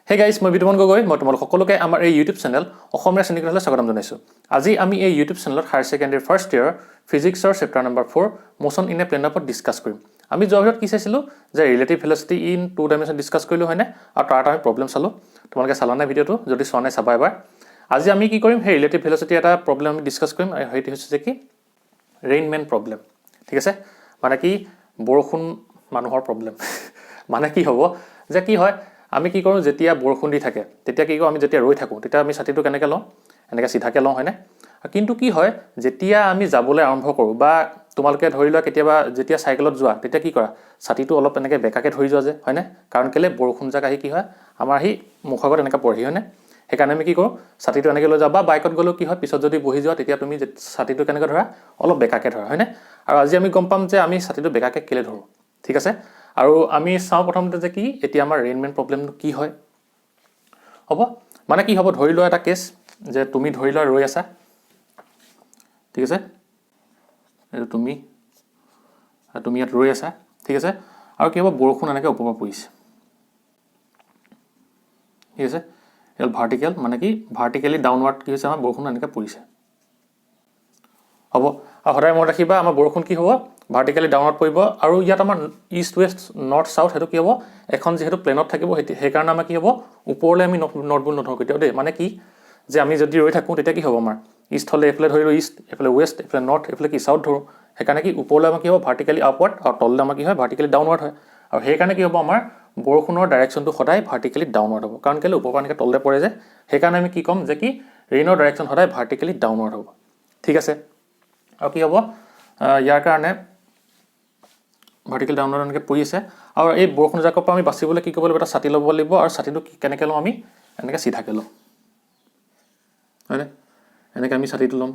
Hey guys, মই বিতুমন গগৈ মই তোমালোক সকলোকে আমাৰ এই YouTube চেনেল অসমীয়া শ্ৰেণীকোঠালৈ স্বাগতম জনাইছো। আজি আমি এই YouTube চেনেলত হায়াৰ সেকেন্ডাৰী ফাৰ্ষ্ট ইয়াৰ ফিজিক্সৰ chapter number 4 motion in a প্লেনৰ ওপৰত ডিসকাস কৰিম। আমি যোৱাবাৰত কি চাইছিলো যে relative velocity in 2 dimension discuss কৰিলো হয়নে আৰু তাৰ আমি প্ৰবলেম চালো। তোমালোকে চালানা ভিডিওটো যদি চোৱা নাই চাবা এবাৰ। আজি আমি কি কৰিম সেই ৰিলেটিভ ভেলোচিটি এটা প্ৰবলেম আমি ডিসকাস কৰিম আৰু সেইটো হৈছে যে কি ৰেইনমেন প্ৰবলেম। ঠিক আছে মানে কি বৰষুণ মানুহৰ প্ৰবলেম। মানে কি হ'ব যে কি হয় আমি কি কৰোঁ যেতিয়া বৰষুণ দি থাকে তেতিয়া কি কৰোঁ আমি যেতিয়া ৰৈ থাকোঁ তেতিয়া আমি ছাতিটো কেনেকৈ লওঁ এনেকৈ সিধাকৈ লওঁ হয়নে কিন্তু কি হয় যেতিয়া আমি যাবলৈ আৰম্ভ কৰোঁ বা তোমালোকে ধৰি লোৱা কেতিয়াবা যেতিয়া চাইকেলত যোৱা তেতিয়া কি কৰা ছাতিটো অলপ এনেকৈ বেকাকৈ ধৰি যোৱা যে হয়নে কাৰণ কেলে বৰষুণ জাক আহি কি হয় আমাৰ সেই মুখৰ আগত এনেকৈ পঢ়ি হয়নে সেইকাৰণে আমি কি কৰোঁ ছাতিটো এনেকৈ লৈ যাওঁ বা বাইকত গ'লেও কি হয় পিছত যদি বহি যোৱা তেতিয়া তুমি ছাতিটো কেনেকৈ ধৰা অলপ বেকাকৈ ধৰা হয়নে আৰু আজি আমি গম পাম যে আমি ছাতিটো বেকাকৈ কেলে ধৰোঁ ঠিক আছে আৰু আমি চাওঁ প্ৰথমতে যে কি এতিয়া আমাৰ ৰেইনমেন প্ৰবলেমটো কি হয় হ'ব মানে কি হ'ব ধৰি লোৱা এটা কেছ যে তুমি ধৰি লোৱা ৰৈ আছা ঠিক আছে এইটো তুমি ইয়াত ৰৈ আছা ঠিক আছে আৰু কি হ'ব বৰষুণ এনেকৈ ওপৰৰ পৰা পৰিছে ঠিক আছে এল ভাৰ্টিকেল মানে কি ভাৰ্টিকেলি ডাউনৱাৰ্ড কি হৈছে আমাৰ বৰষুণ এনেকৈ পৰিছে হ'ব আৰু সদায় মনত ৰাখিবা আমাৰ বৰষুণ কি হ'ব ভাৰ্টিকেলি ডাউনৱাৰ্ড পৰিব আৰু ইয়াত আমাৰ ইষ্ট ৱেষ্ট নৰ্থ সাউথ সেইটো কি হ'ব এখন যেহেতু প্লেনত থাকিব সেইকাৰণে আমাৰ কি হ'ব ওপৰলৈ আমি নৰ্থ বুলি নধৰোঁ কেতিয়াও দেই মানে কি যে আমি যদি ৰৈ থাকোঁ তেতিয়া কি হ'ব আমাৰ ইষ্ট হ'লে এইফালে ধৰিলোঁ ইষ্ট এইফালে ৱেষ্ট এইফালে নৰ্থ এইফালে কি চাউথ ধৰোঁ সেইকাৰণে কি ওপৰলৈ আমাৰ কি হ'ব ভাৰ্টিকেলি আপৱাৰ্ড আৰু তললৈ আমাৰ কি হয় ভাৰ্টিকেলি ডাউনৱাৰ্ড হয় আৰু সেইকাৰণে কি হ'ব আমাৰ বৰষুণৰ ডাইৰেকশ্যনটো সদায় ভাৰ্টিকেলি ডাউনৱাৰ্ড হ'ব কাৰণ কেলৈ ওপৰৰ পৰা এনেকৈ তললৈ পৰে যে সেইকাৰণে আমি কি ক'ম যে কি ৰেইনৰ ডাইৰেকশ্যন সদায় ভাৰ্টিকেলি ডাউনৱাৰ্ড হ'ব ঠিক আছে আৰু কি হ'ব ইয়াৰ কাৰণে ভাৰ্টিকেল ডাউনৱাৰ্ড এনেকৈ পৰি আছে আৰু এই বৰষুণ জাকৰ পৰা আমি বাচিবলৈ কি কৰিব লাগিব এটা ছাতি ল'ব লাগিব আৰু ছাতিটো কেনেকৈ লওঁ আমি এনেকৈ চিধাকৈ লওঁ হয়নে এনেকৈ আমি ছাতিটো ল'ম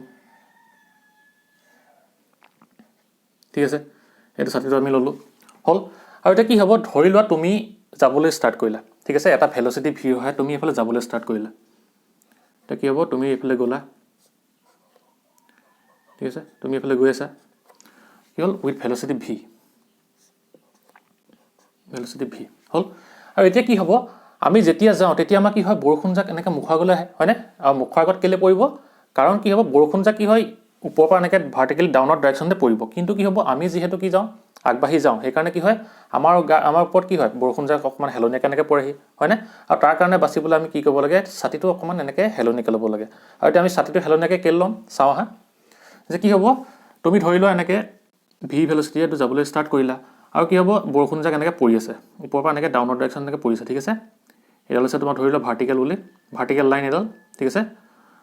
ঠিক আছে এইটো ছাতিটো আমি ল'লোঁ হ'ল আৰু এতিয়া কি হ'ব ধৰি লোৱা তুমি যাবলৈ ষ্টাৰ্ট কৰিলা ঠিক আছে এটা ভেলচিটি ভি হয় তুমি এইফালে যাবলৈ ষ্টাৰ্ট কৰিলা এতিয়া কি হ'ব তুমি এইফালে গ'লা ঠিক আছে তুমি এইফালে গৈ আছা কি হ'ল উইথ ভেলচিটি ভি হ'ল আৰু এতিয়া কি হ'ব আমি যেতিয়া যাওঁ তেতিয়া আমাৰ কি হয় বৰষুণ জাক এনেকৈ মুখৰ আগলৈ আহে হয়নে আৰু মুখৰ আগত কেলৈ পৰিব কাৰণ কি হ'ব বৰষুণ জাক কি হয় ওপৰৰ পৰা এনেকৈ ভাৰ্টিকেলি ডাউনৰ ডাইৰেকশ্যনতে পৰিব কিন্তু কি হ'ব আমি যিহেতু কি যাওঁ আগবাঢ়ি যাওঁ সেইকাৰণে কি হয় আমাৰ ওপৰত কি হয় বৰষুণ জাক অকণমান হেলনীয়াকৈ এনেকৈ পৰেহি হয়নে আৰু তাৰ কাৰণে বাচিবলৈ আমি কি কৰিব লাগে ছাতিটো অকণমান এনেকৈ হেলনীয়াকৈ ল'ব লাগে আৰু এতিয়া আমি ছাতিটো হেলনীয়াকৈ কেলৈ ল'ম চাওঁ আহা যে কি হ'ব তুমি ধৰি লোৱা এনেকৈ ভি ভেলচিটিটো যাবলৈ ষ্টাৰ্ট কৰিলা আৰু কি হ'ব বৰষুণ জাক এনেকৈ পৰি আছে ওপৰৰ পৰা এনেকৈ ডাউনৰ ডাইৰেকশ্যন এনেকৈ পৰিছে ঠিক আছে এডাল হৈছে তোমাৰ ধৰি লোৱা ভাৰ্টিকেল বুলি ভাৰ্টিকেল লাইন এডাল ঠিক আছে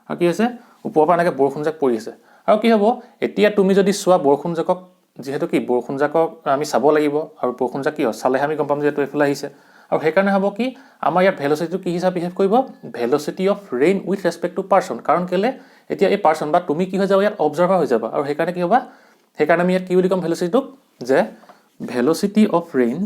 আৰু কি হৈছে ওপৰৰ পৰা এনেকৈ বৰষুণ জাক পৰি আছে আৰু কি হ'ব এতিয়া তুমি যদি চোৱা বৰষুণ জাকক যিহেতু কি বৰষুণ জাকক আমি চাব লাগিব আৰু বৰষুণ জাক কি হয় চালেহে আমি গম পাম যিহেতু এইফালে আহিছে আৰু সেইকাৰণে হ'ব কি আমাৰ ইয়াত ভেলচিটিটো কি হিচাপে বিহেভ কৰিব velocity of rain with respect to person কাৰণ কেলৈ এতিয়া এই পাৰ্চন বা তুমি কি হৈ যাবা ইয়াত অবজাৰ্ভাৰ হৈ যাবা আৰু সেইকাৰণে কি হ'বা সেইকাৰণে আমি ইয়াত কি বুলি ক'ম ভেলচিটিটোক যে velocity of rain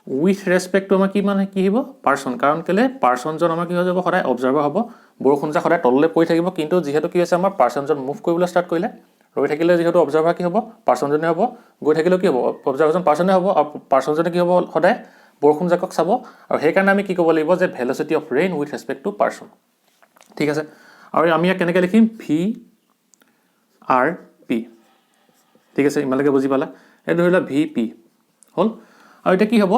with respect to আমাৰ কি মানে কি হ'ব পাৰ্চন কাৰণ কেলৈ পাৰ্চনজন আমাৰ কি হৈ যাব সদায় অবজাৰ্ভাৰ হ'ব বৰষুণ জাক সদায় তললৈ পৰি থাকিব কিন্তু যিহেতু কি হৈছে আমাৰ পাৰ্চনজন মুভ কৰিবলৈ ষ্টাৰ্ট কৰিলে ৰৈ থাকিলে যিহেতু অবজাৰ্ভাৰ কি হ'ব পাৰ্চনজনে হ'ব গৈ থাকিলেও কি হ'ব অবজাৰ্ভাৰজন পাৰ্চনে হ'ব আৰু পাৰ্চনজনে কি হ'ব সদায় বৰষুণ জাকক চাব আৰু সেইকাৰণে আমি কি ক'ব লাগিব যে velocity of rain with respect to person ঠিক আছে আৰু আমি ইয়াক কেনেকৈ লিখিম ভি আৰ পি ঠিক আছে ইমানলৈকে বুজি পালা এই ধৰি লোৱা ভি পি হ'ল আৰু এতিয়া কি হ'ব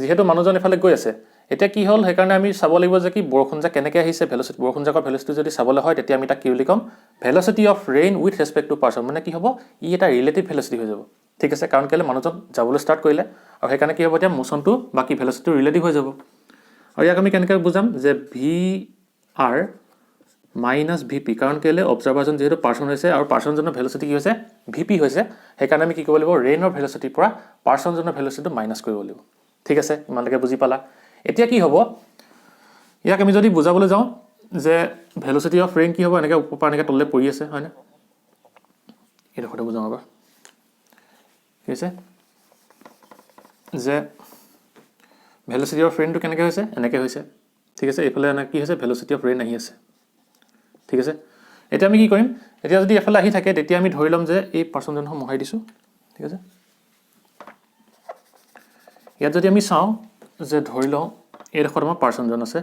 যিহেতু মানুহজন এফালে গৈ আছে এতিয়া কি হ'ল সেইকাৰণে আমি চাব লাগিব যে কি বৰষুণ জাক কেনেকৈ আহিছে ভেলচিটি বৰষুণ জাকৰ ভেলচিটি যদি চাবলৈ হয় তেতিয়া আমি তাক কি বুলি ক'ম velocity of rain with respect to person মানে কি হ'ব ই এটা ৰিলেটিভ ভেলচিটি হৈ যাব ঠিক আছে কাৰণ কেলৈ মানুহজন যাবলৈ ষ্টাৰ্ট কৰিলে আৰু সেইকাৰণে কি হ'ব এতিয়া মোচনটো বাকী ভেলচিটিটো ৰিলেটিভ হৈ যাব আৰু ইয়াক আমি কেনেকৈ বুজাম যে V R minus V P কাৰণ কেলৈ অবজাৰ্ভাৰজন যিহেতু পাৰ্চন হৈছে আৰু পাৰ্চনজনৰ ভেলচিটি কি হৈছে ভি পি হৈছে সেইকাৰণে আমি কি কৰিব লাগিব ৰেইনৰ ভেলচিটিৰ পৰা পাৰ্চনজনৰ ভেলচিটিটো মাইনাছ কৰিব লাগিব ঠিক আছে ইমানলৈকে বুজি পালা এতিয়া কি হ'ব ইয়াক আমি যদি বুজাবলৈ যাওঁ যে ভেলচিটি অফ ৰেইন কি হ'ব এনেকৈ ওপৰৰ পৰা এনেকৈ তললৈ পৰি আছে হয়নে এইডোখৰতে বুজাওঁ এবাৰ ঠিক আছে যে ভেলচিটি অফ ৰেইনটো কেনেকৈ হৈছে এনেকৈ হৈছে ঠিক আছে এইফালে এনে কি হৈছে ভেলচিটি অফ ৰেইন আহি আছে ঠিক আছে এতিয়া আমি কি কৰিম এতিয়া যদি এফালে আহি থাকে তেতিয়া আমি ধৰি ল'ম যে এই পাৰ্চনজনক মোহাৰি দিছোঁ ঠিক আছে ইয়াত যদি আমি চাওঁ যে ধৰি লওঁ এইডোখৰত আমাৰ পাৰ্চনজন আছে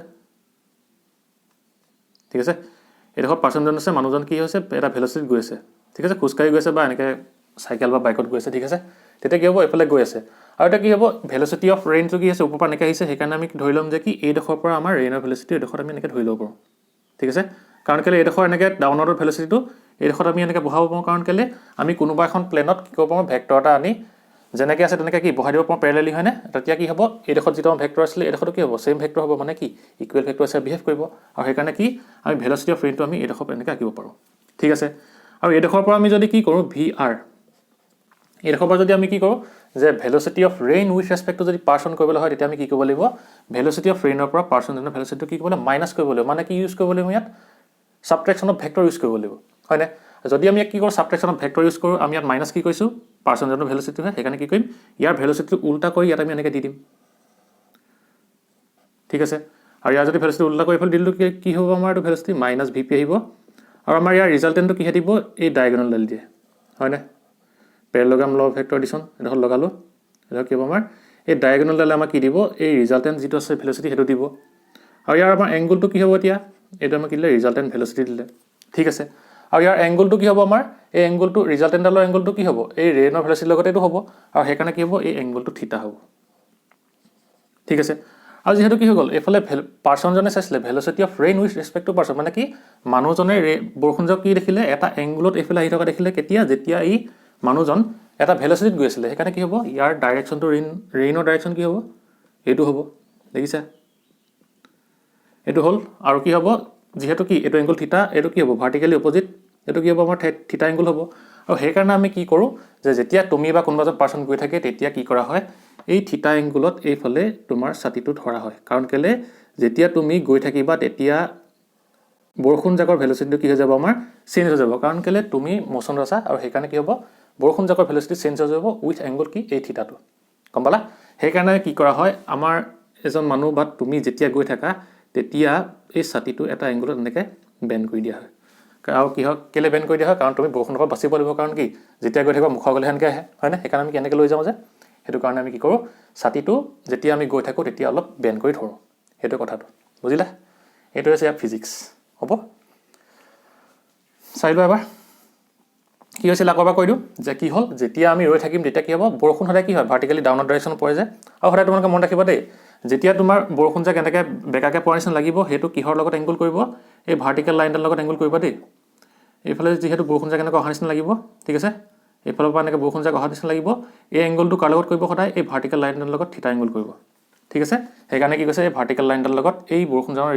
ঠিক আছে এইডোখৰত পাৰ্চনজন আছে মানুহজন কি হৈছে এটা ভেলচিটিত গৈ আছে ঠিক আছে খোজকাঢ়ি গৈ আছে বা এনেকৈ চাইকেল বা বাইকত গৈ আছে ঠিক আছে তেতিয়া কি হ'ব এইফালে গৈ আছে আৰু এটা কি হ'ব ভেলচিটি অফ ৰেইনটো কি আছে ওপৰৰ পৰা এনেকৈ আহিছে সেইকাৰণে আমি ধৰি ল'ম যে কি এইডোখৰৰ পৰা আমাৰ ৰেইনৰ ভেলচিটি এইডোখৰত আমি এনেকৈ ধৰি ল'ব পাৰোঁ ঠিক আছে কাৰণ কেলৈ এইডোখৰ এনেকৈ ডাউনৱাৰ্ডৰ ভেলচিটিটো এইডোখৰত আমি এনেকৈ বহাব পাৰোঁ কাৰণ কেলৈ আমি কোনোবা এখন প্লেনত কি কৰিব পাৰোঁ ভেক্টৰ এটা আনি যেনেকৈ আছে তেনেকৈ কি বহাই দিব পাৰোঁ পেৰেলেলি হয়নে তেতিয়া কি হ'ব এইডোখৰত যিটো আমাৰ ভেক্টৰ আছিলে এইডোখৰতো কি হ'ব ছেইম ভেক্টৰ হ'ব মানে কি ইকুৱেল ভেক্টৰ আছে বিহেভ কৰিব আৰু সেইকাৰণে কি আমি ভেলচিটি অফ ৰেইনটো আমি এইডোখৰত এনেকৈ আঁকিব পাৰোঁ ঠিক আছে আৰু এইডোখৰৰ পৰা আমি যদি কি কৰোঁ VR এইডোখৰৰ পৰা যদি আমি কি কৰোঁ যে velocity of rain with respect to যদি পাৰ্চন কৰিবলৈ হয় তেতিয়া আমি কি কৰিব লাগিব ভেলচিটি অফ ৰেইনৰ পৰা পাৰ্চনজনৰ ভেলচিটিটো কি কৰিব লাগিব মাইনাছ কৰিব লাগিব মানে কি ইউজ কৰিব লাগিব ইয়াত সাবট্ৰেকশ্যন অফ ভেক্টৰ ইউজ কৰিব লাগিব হয়নে যদি আমি কি কৰোঁ সাবট্ৰেকশ্যন অফ ভেক্টৰ ইউজ কৰোঁ আমি ইয়াত মাইনাছ কি কৰিছোঁ পাৰ্চনজনৰ ভেলচিটি হয় সেইকাৰণে কি কৰিম ইয়াৰ ভেলচিটিটো উল্টা কৰি ইয়াত আমি এনেকৈ দি দিম ঠিক আছে আৰু ইয়াৰ যদি ভেলচিটি উল্টা কৰি এইফালে দিলোঁ কি হ'ব আমাৰ এইটো ভেলচিটি মাইনাছ VP আহিব আৰু আমাৰ ইয়াৰ ৰিজাল্টেণ্টটো কিহে দিব এই ডায়েগনেলডাল দিয়ে হয়নে পেৰেলগ্ৰাম ল ভেক্টৰ এডিশ্যন এইডোখৰত লগালোঁ এইডোখৰ কি হ'ব আমাৰ এই ডায়েগনেলডালে আমাক কি দিব এই ৰিজাল্টেণ্ট যিটো আছে ভেলচিটি সেইটো দিব আৰু ইয়াৰ আমাৰ এংগুলটো কি হ'ব এতিয়া এইটো আমাক কি দিলে ৰিজাল্টেণ্ট ভেলচিটি দিলে ঠিক আছে আৰু ইয়াৰ এংগুলটো কি হ'ব আমাৰ এই এংগুলটো ৰিজাল্টেণ্টডালৰ এংগুলটো কি হ'ব এই ৰেইনৰ ভেলচিটিৰ লগত এইটো হ'ব আৰু সেইকাৰণে কি হ'ব এই এংগুলটো থিটা হ'ব ঠিক আছে আৰু যিহেতু কি হৈ গ'ল এইফালে পাৰ্চনজনে চাইছিলে velocity of rain with respect to person মানে কি মানুহজনে বৰষুণজাক কি দেখিলে এটা এংগুলত এইফালে আহি থকা দেখিলে কেতিয়া যেতিয়া এই মানুহজন এটা ভেলচিটিত গৈ আছিলে সেইকাৰণে কি হ'ব ইয়াৰ ডাইৰেকশ্যনটো ৰেইনৰ ডাইৰেকশ্যন কি হ'ব এইটো হ'ব দেখিছা এইটো হ'ল আৰু কি হ'ব যিহেতু কি এইটো এংগুল থিটা এইটো কি হ'ব ভাৰ্টিকেলি অপজিট এইটো কি হ'ব আমাৰ থিটা এংগুল হ'ব আৰু সেইকাৰণে আমি কি কৰোঁ যে যেতিয়া তুমি বা কোনোবা এজন পাৰ্চন গৈ থাকে তেতিয়া কি কৰা হয় এই থিটা এংগুলত এইফালে তোমাৰ ছাতিটো ধৰা হয় কাৰণ কেলৈ যেতিয়া তুমি গৈ থাকিবা তেতিয়া বৰষুণজাকৰ ভেলচিটিটো কি হৈ যাব আমাৰ চেঞ্জ হৈ যাব কাৰণ কেলৈ তুমি মোচন আছা আৰু সেইকাৰণে কি হ'ব বৰষুণজাকৰ ভেলচিটি চেঞ্জ হৈ যাব উইথ এংগুল কি এই থিটাটো গম পালা সেইকাৰণে কি কৰা হয় আমাৰ এজন মানুহ বা তুমি যেতিয়া গৈ থাকা তেতিয়া এই ছাতিটো এটা এংগুলত এনেকৈ বেণ্ড কৰি দিয়া হয় আৰু কি হয় কেলৈ বেণ্ড কৰি দিয়া হয় কাৰণ তুমি বৰষুণৰ পৰা বাচিব লাগিব কাৰণ কি যেতিয়া গৈ থাকিবা মুখৰ গ'লে সেনেকৈ আহে হয়নে সেইকাৰণে আমি কেনেকৈ লৈ যাওঁ যে সেইটো কাৰণে আমি কি কৰোঁ ছাতিটো যেতিয়া আমি গৈ থাকোঁ তেতিয়া অলপ বেণ্ড কৰি ধৰোঁ সেইটো কথাটো বুজিলা এইটো হৈছে ইয়াৰ ফিজিক্স হ'ব চাই লোৱা এবাৰ কি হৈছিল আকৌ এবাৰ কৈ দিওঁ যে কি হ'ল যেতিয়া আমি ৰৈ থাকিম তেতিয়া কি হ'ব বৰষুণ সদায় কি হয় ভাৰ্টিকেলি ডাউনৰ ডাইৰেকশ্যনত পৰে যে আৰু সদায় তোমালোকে মনত ৰাখিবা দেই যেতিয়া তোমাৰ বৰষুণ যে কেনেকৈ বেকাকৈ পৰা নিচিনা লাগিব সেইটো কিহৰ লগত এংগুল কৰিব এই ভাৰ্টিকেল লাইনডালৰ লগত এংগুল কৰিবা দেই এইফালে যিহেতু বৰষুণ যে কেনেকৈ অহা নিচিনা লাগিব ঠিক আছে এইফালৰ পৰা এনেকৈ বৰষুণ যে অহা নিচিনা লাগিব এই এংগুলটো কাৰ লগত কৰিব সদায় এই ভাৰ্টিকেল লাইনডালৰ লগত থিটা এংগুল কৰিব ঠিক আছে সেইকাৰণে কি কৈছে এই ভাৰ্টিকেল লাইনডালৰ লগত এই বৰষুণজানৰ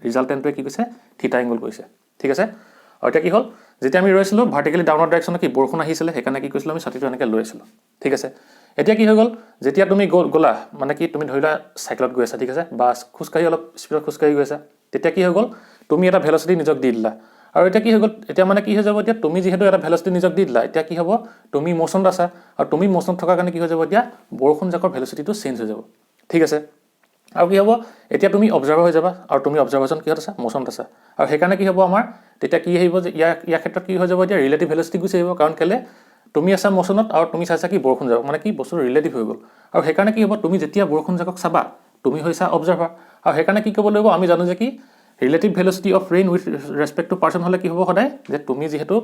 ৰিজাল্টেণ্টটোৱে কি কৈছে থিটা এংগুল কৰিছে ঠিক আছে আৰু এতিয়া কি হ'ল যেতিয়া আমি ৰৈছিলোঁ ভাৰ্টিকেলি ডাউনৰ ডাইৰেকশ্যনত কি বৰষুণ আহিছিলে সেইকাৰণে কি কৈছিলোঁ আমি ছাতিটো এনেকৈ লৈ আছিলোঁ ঠিক আছে এতিয়া কি হৈ গ'ল যেতিয়া তুমি গ'লা মানে কি তুমি ধৰি লোৱা চাইকেলত গৈ আছা ঠিক আছে বা খোজকাঢ়ি অলপ স্পীডত খোজকাঢ়ি গৈ আছা তেতিয়া কি হৈ গ'ল তুমি এটা ভেলচিটি নিজক দি দিলা আৰু এতিয়া কি হৈ গ'ল এতিয়া মানে কি হৈ যাব এতিয়া তুমি যিহেতু এটা ভেলচিটি নিজক দি দিলা এতিয়া কি হ'ব তুমি মোচনত আছা আৰু তুমি মোচনত থকাৰ কাৰণে কি হৈ যাব এতিয়া বৰষুণজাকৰ ভেলচিটিটো চেঞ্জ হৈ যাব ঠিক আছে আৰু কি হ'ব এতিয়া তুমি অবজাৰ্ভাৰ হৈ যাবা আৰু তুমি অবজাৰ্ভেশ্যন কিহত আছা মোচনত আছা আৰু সেইকাৰণে কি হ'ব আমাৰ তেতিয়া কি আহিব যে ইয়াৰ ক্ষেত্ৰত কি হৈ যাব এতিয়া ৰিলেটিভ ভেলচিটি গুচি আহিব কাৰণ কেলৈ তুমি আছা মোচনত আৰু তুমি চাইছা কি বৰষুণজাক মানে কি বস্তুটো ৰিলেটিভ হৈ গ'ল আৰু সেইকাৰণে কি হ'ব তুমি যেতিয়া বৰষুণজাকক চাবা তুমি হৈছা অবজাৰ্ভাৰ আৰু সেইকাৰণে কি ক'ব লাগিব আমি জানো যে কি relative velocity of rain with respect to person হ'লে কি হ'ব সদায় যে তুমি যিহেতু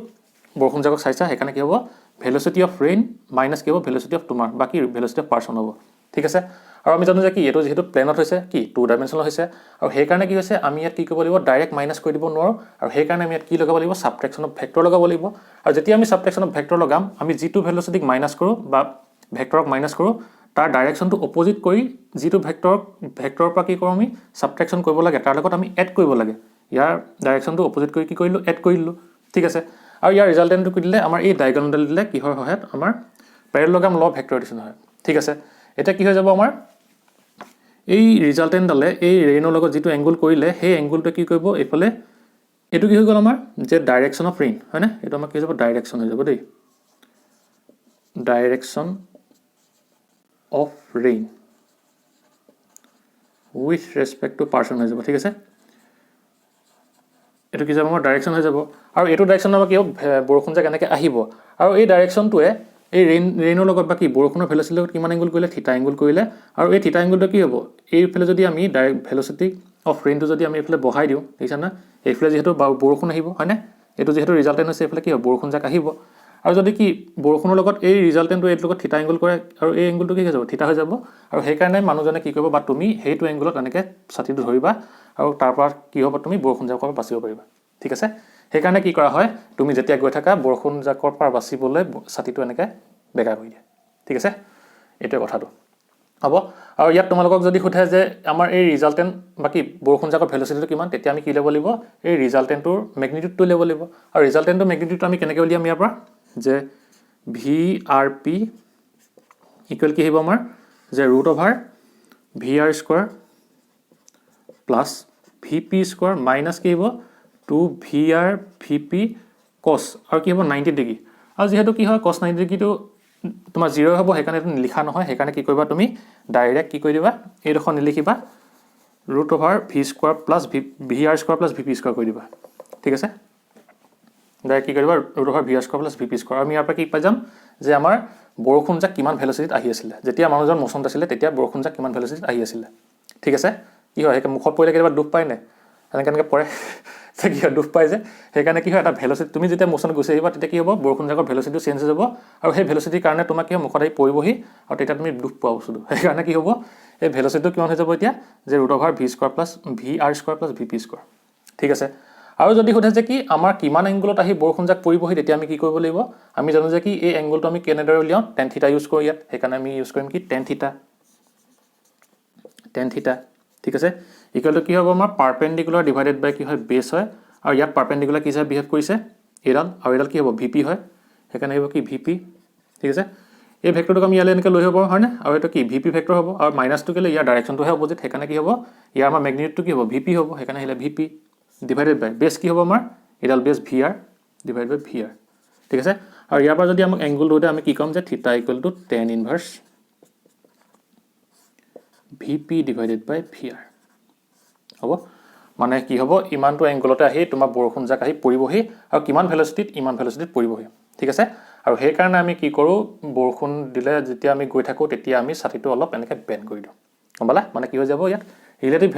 বৰষুণজাকক চাইছা সেইকাৰণে কি হ'ব ভেলচিটি অফ ৰেইন মাইনাছ কি হ'ব ভেলচিটি অফ তোমাৰ বাকী ভেলচিটি অফ পাৰ্চন হ'ব ঠিক আছে আৰু আমি জানো যে কি এইটো যিহেতু প্লেনত হৈছে কি 2 ডাইমেনশ্যনেল হৈছে আৰু সেইকাৰণে কি হৈছে আমি ইয়াত কি কৰিব লাগিব ডাইৰেক্ট মাইনাছ কৰি দিব নোৱাৰোঁ আৰু সেইকাৰণে আমি ইয়াত কি লগাব লাগিব সাবট্ৰেকশ্যন অফ ভেক্টৰ লগাব লাগিব আৰু যেতিয়া আমি সাবট্ৰেকশ্যন অফ ভেক্টৰ লগাম আমি যিটো ভেলচিটিক মাইনাছ কৰোঁ বা ভেক্টৰক মাইনাছ কৰোঁ তাৰ ডাইৰেকশ্যনটো অপজিট কৰি যিটো ভেক্টৰৰ পৰা কি কৰোঁ আমি সাবট্ৰেকশ্যন কৰিব লাগে তাৰ লগত আমি এড কৰিব লাগে ইয়াৰ ডাইৰেকশ্যনটো অপজিট কৰি কি কৰিলোঁ এড কৰি দিলোঁ ঠিক আছে আৰু ইয়াৰ ৰিজাল্টেণ্টটো কি দিলে আমাৰ এই ডায়েগনেলডাল দিলে কিহৰ সহায়ত আমাৰ পেৰেলগ্ৰাম ল ভেক্টৰ এডিশ্যন হয় ঠিক আছে এতিয়া কি হৈ যাব আমাৰ এই ৰিজাল্টেণ্টডালে এই ৰেইনৰ লগত যিটো এংগুল কৰিলে সেই এংগুলটোৱে কি কৰিব এইফালে এইটো কি হৈ গ'ল আমাৰ যে ডাইৰেকশ্যন অফ ৰেইন হয়নে এইটো আমাৰ কি হৈ যাব ডাইৰেকশ্যন হৈ যাব দেই direction of rain with respect to person হৈ যাব ঠিক আছে এইটো কি যাব আমাৰ ডাইৰেকশ্যন হৈ যাব আৰু এইটো ডাইৰেকশ্যন আমাৰ কি হ'ব বৰষুণ যে কেনেকৈ আহিব আৰু এই ডাইৰেকশ্যনটোৱে এই ৰেইনৰ লগত বা কি বৰষুণৰ ভেলচিটিৰ লগত কিমান এংগুল কৰিলে থিটা এংগুল কৰিলে আৰু এই থিটা এংগুলটো কি হ'ব এইফালে যদি আমি ডাইৰেক্ট ভেলচিটি অফ ৰেইনটো যদি আমি এইফালে বহাই দিওঁ দেখিছা না এইফালে যিহেতু বৰষুণ আহিব হয়নে এইটো যিহেতু ৰিজাল্টেণ্ট হৈছে এইফালে কি হ'ব বৰষুণ যাক আহিব আৰু যদি কি বৰষুণৰ লগত এই ৰিজাল্টেণ্টটো এইটোৰ লগত থিটা এংগুল কৰে আৰু এই এংগুলটো কি হৈ যাব থিটা হৈ যাব আৰু সেইকাৰণে মানুহজনে কি কৰিব বা তুমি সেইটো এংগুলত এনেকৈ ছাতিটো ধৰিবা আৰু তাৰ পৰা কি হ'ব তুমি বৰষুণ যাকৰ পৰা বাচিব পাৰিবা ঠিক আছে সেইকাৰণে কি কৰা হয় তুমি যেতিয়া গৈ থাকা বৰষুণ যাকৰ পৰা বাচিবলৈ ছাতিটো এনেকৈ বেকা কৰি দিয়ে ঠিক আছে এইটোৱে কথাটো হ'ব আৰু ইয়াত তোমালোকক যদি সোধে যে আমাৰ এই ৰিজাল্টেণ্ট বাকি বৰষুণ যাকৰ ভেলচিটিটো কিমান তেতিয়া আমি কি ল'ব লাগিব এই ৰিজাল্টেণ্টটোৰ মেগনিটিউডটো ল'ব লাগিব আৰু ৰিজাল্টেণ্টটোৰ মেগনিটিউডটো আমি কেনেকৈ উলিয়াম ইয়াৰ পৰা যে VRP ইকুৱেল কি আহিব আমাৰ যে √/VR² প্লাছ VP² মাইনাছ কি হ'ব 2VR VP cos আৰু কি হ'ব 90 ডিগ্ৰী আৰু যিহেতু কি হয় cos 90 ডিগ্ৰীটো তোমাৰ 0 হ'ব সেইকাৰণে এইটো লিখা নহয় সেইকাৰণে কি কৰিবা তুমি ডাইৰেক্ট কি কৰি দিবা এইডোখৰ নিলিখিবা √/V² plus VR² plus VP² কৰি দিবা ঠিক আছে ডাইৰেক্ট কি কৰিবা √/VR² প্লাছ VP² আমি ইয়াৰ পৰা কি পাই যাম যে আমাৰ বৰষুণ যাক কিমান ভেলচিটিত আহি আছিলে যেতিয়া মানুহজন মোচনত আছিলে তেতিয়া বৰষুণ যাক কিমান ভেলচিটিত আহি আছিলে ঠিক আছে কি হয় মুখত পৰিলে কেতিয়াবা দুখ পায় নাই এনেকৈ পৰে কি হয় দুখ পায় যে সেইকাৰণে কি হয় এটা ভেলচিটি তুমি যেতিয়া মোচনত গুচি আহিবা তেতিয়া কি হ'ব বৰষুণ যাকৰ ভেলচিটিটো চেঞ্জ হৈ যাব আৰু সেই ভেলচিটিৰ কাৰণে তোমাক কি হয় মুখত আহি পৰিবহি আৰু তেতিয়া তুমি দুখ পোৱা বস্তুটো সেইকাৰণে কি হ'ব এই ভেলচিটিটো কিমান হৈ যাব এতিয়া যে √/V² plus VR² plus VP² ঠিক আছে আৰু যদি সোধে যে কি আমাৰ কিমান এংগুলত আহি বৰষুণ যাক পৰিবহি তেতিয়া আমি কি কৰিব লাগিব আমি জানো যে কি এই এংগুলটো আমি কেনেদৰে উলিয়াওঁ tan θ ইউজ কৰোঁ ইয়াত সেইকাৰণে আমি ইউজ কৰিম কি tan θ ঠিক আছে ইকুৱেলটো কি হ'ব আমাৰ পাৰপেণ্ডিকুলাৰ ডিভাইডেড বাই কি হয় বেছ হয় আৰু ইয়াত পাৰপেণ্ডিকুলাৰ কি হিচাপে বিহেভ কৰিছে এইডাল আৰু এইডাল কি হ'ব VP হয় সেইকাৰণে আহিব কি VP ঠিক আছে এই ভেক্টৰটোক আমি ইয়ালৈ এনেকৈ লৈ হ'ব হয়নে আৰু এইটো কি VP ভেক্টৰ হ'ব আৰু মাইনাছটো কেলৈ ইয়াৰ ডাইৰেকশ্যনটোহে অপজিট সেইকাৰণে কি হ'ব ইয়াৰ আমাৰ মেগনিটিউডটো কি হ'ব VP হ'ব সেইকাৰণে আহিলে VP ডিভাইডেড বাই বেছ কি হ'ব আমাৰ এইডাল বেছ VR ডিভাইড বাই VR ঠিক আছে আৰু ইয়াৰ পৰা যদি আমাক এংগুল ধৰোঁতে আমি কি ক'ম যে θ equal to tan inverse VP divided by VR হ'ব মানে কি হ'ব ইমানটো এংগুলতে আহি তোমাৰ বৰষুণ যাক আহি পৰিবহি আৰু কিমান ভেলচিটিত ইমান ভেলচিটিত পৰিবহি ঠিক আছে আৰু সেইকাৰণে আমি কি কৰোঁ বৰষুণ দিলে যেতিয়া আমি গৈ থাকোঁ তেতিয়া আমি ছাতিটো অলপ এনেকৈ বেণ্ড কৰি দিওঁ গম পালা মানে কি হৈ যাব ইয়াত ৰিলেটিভ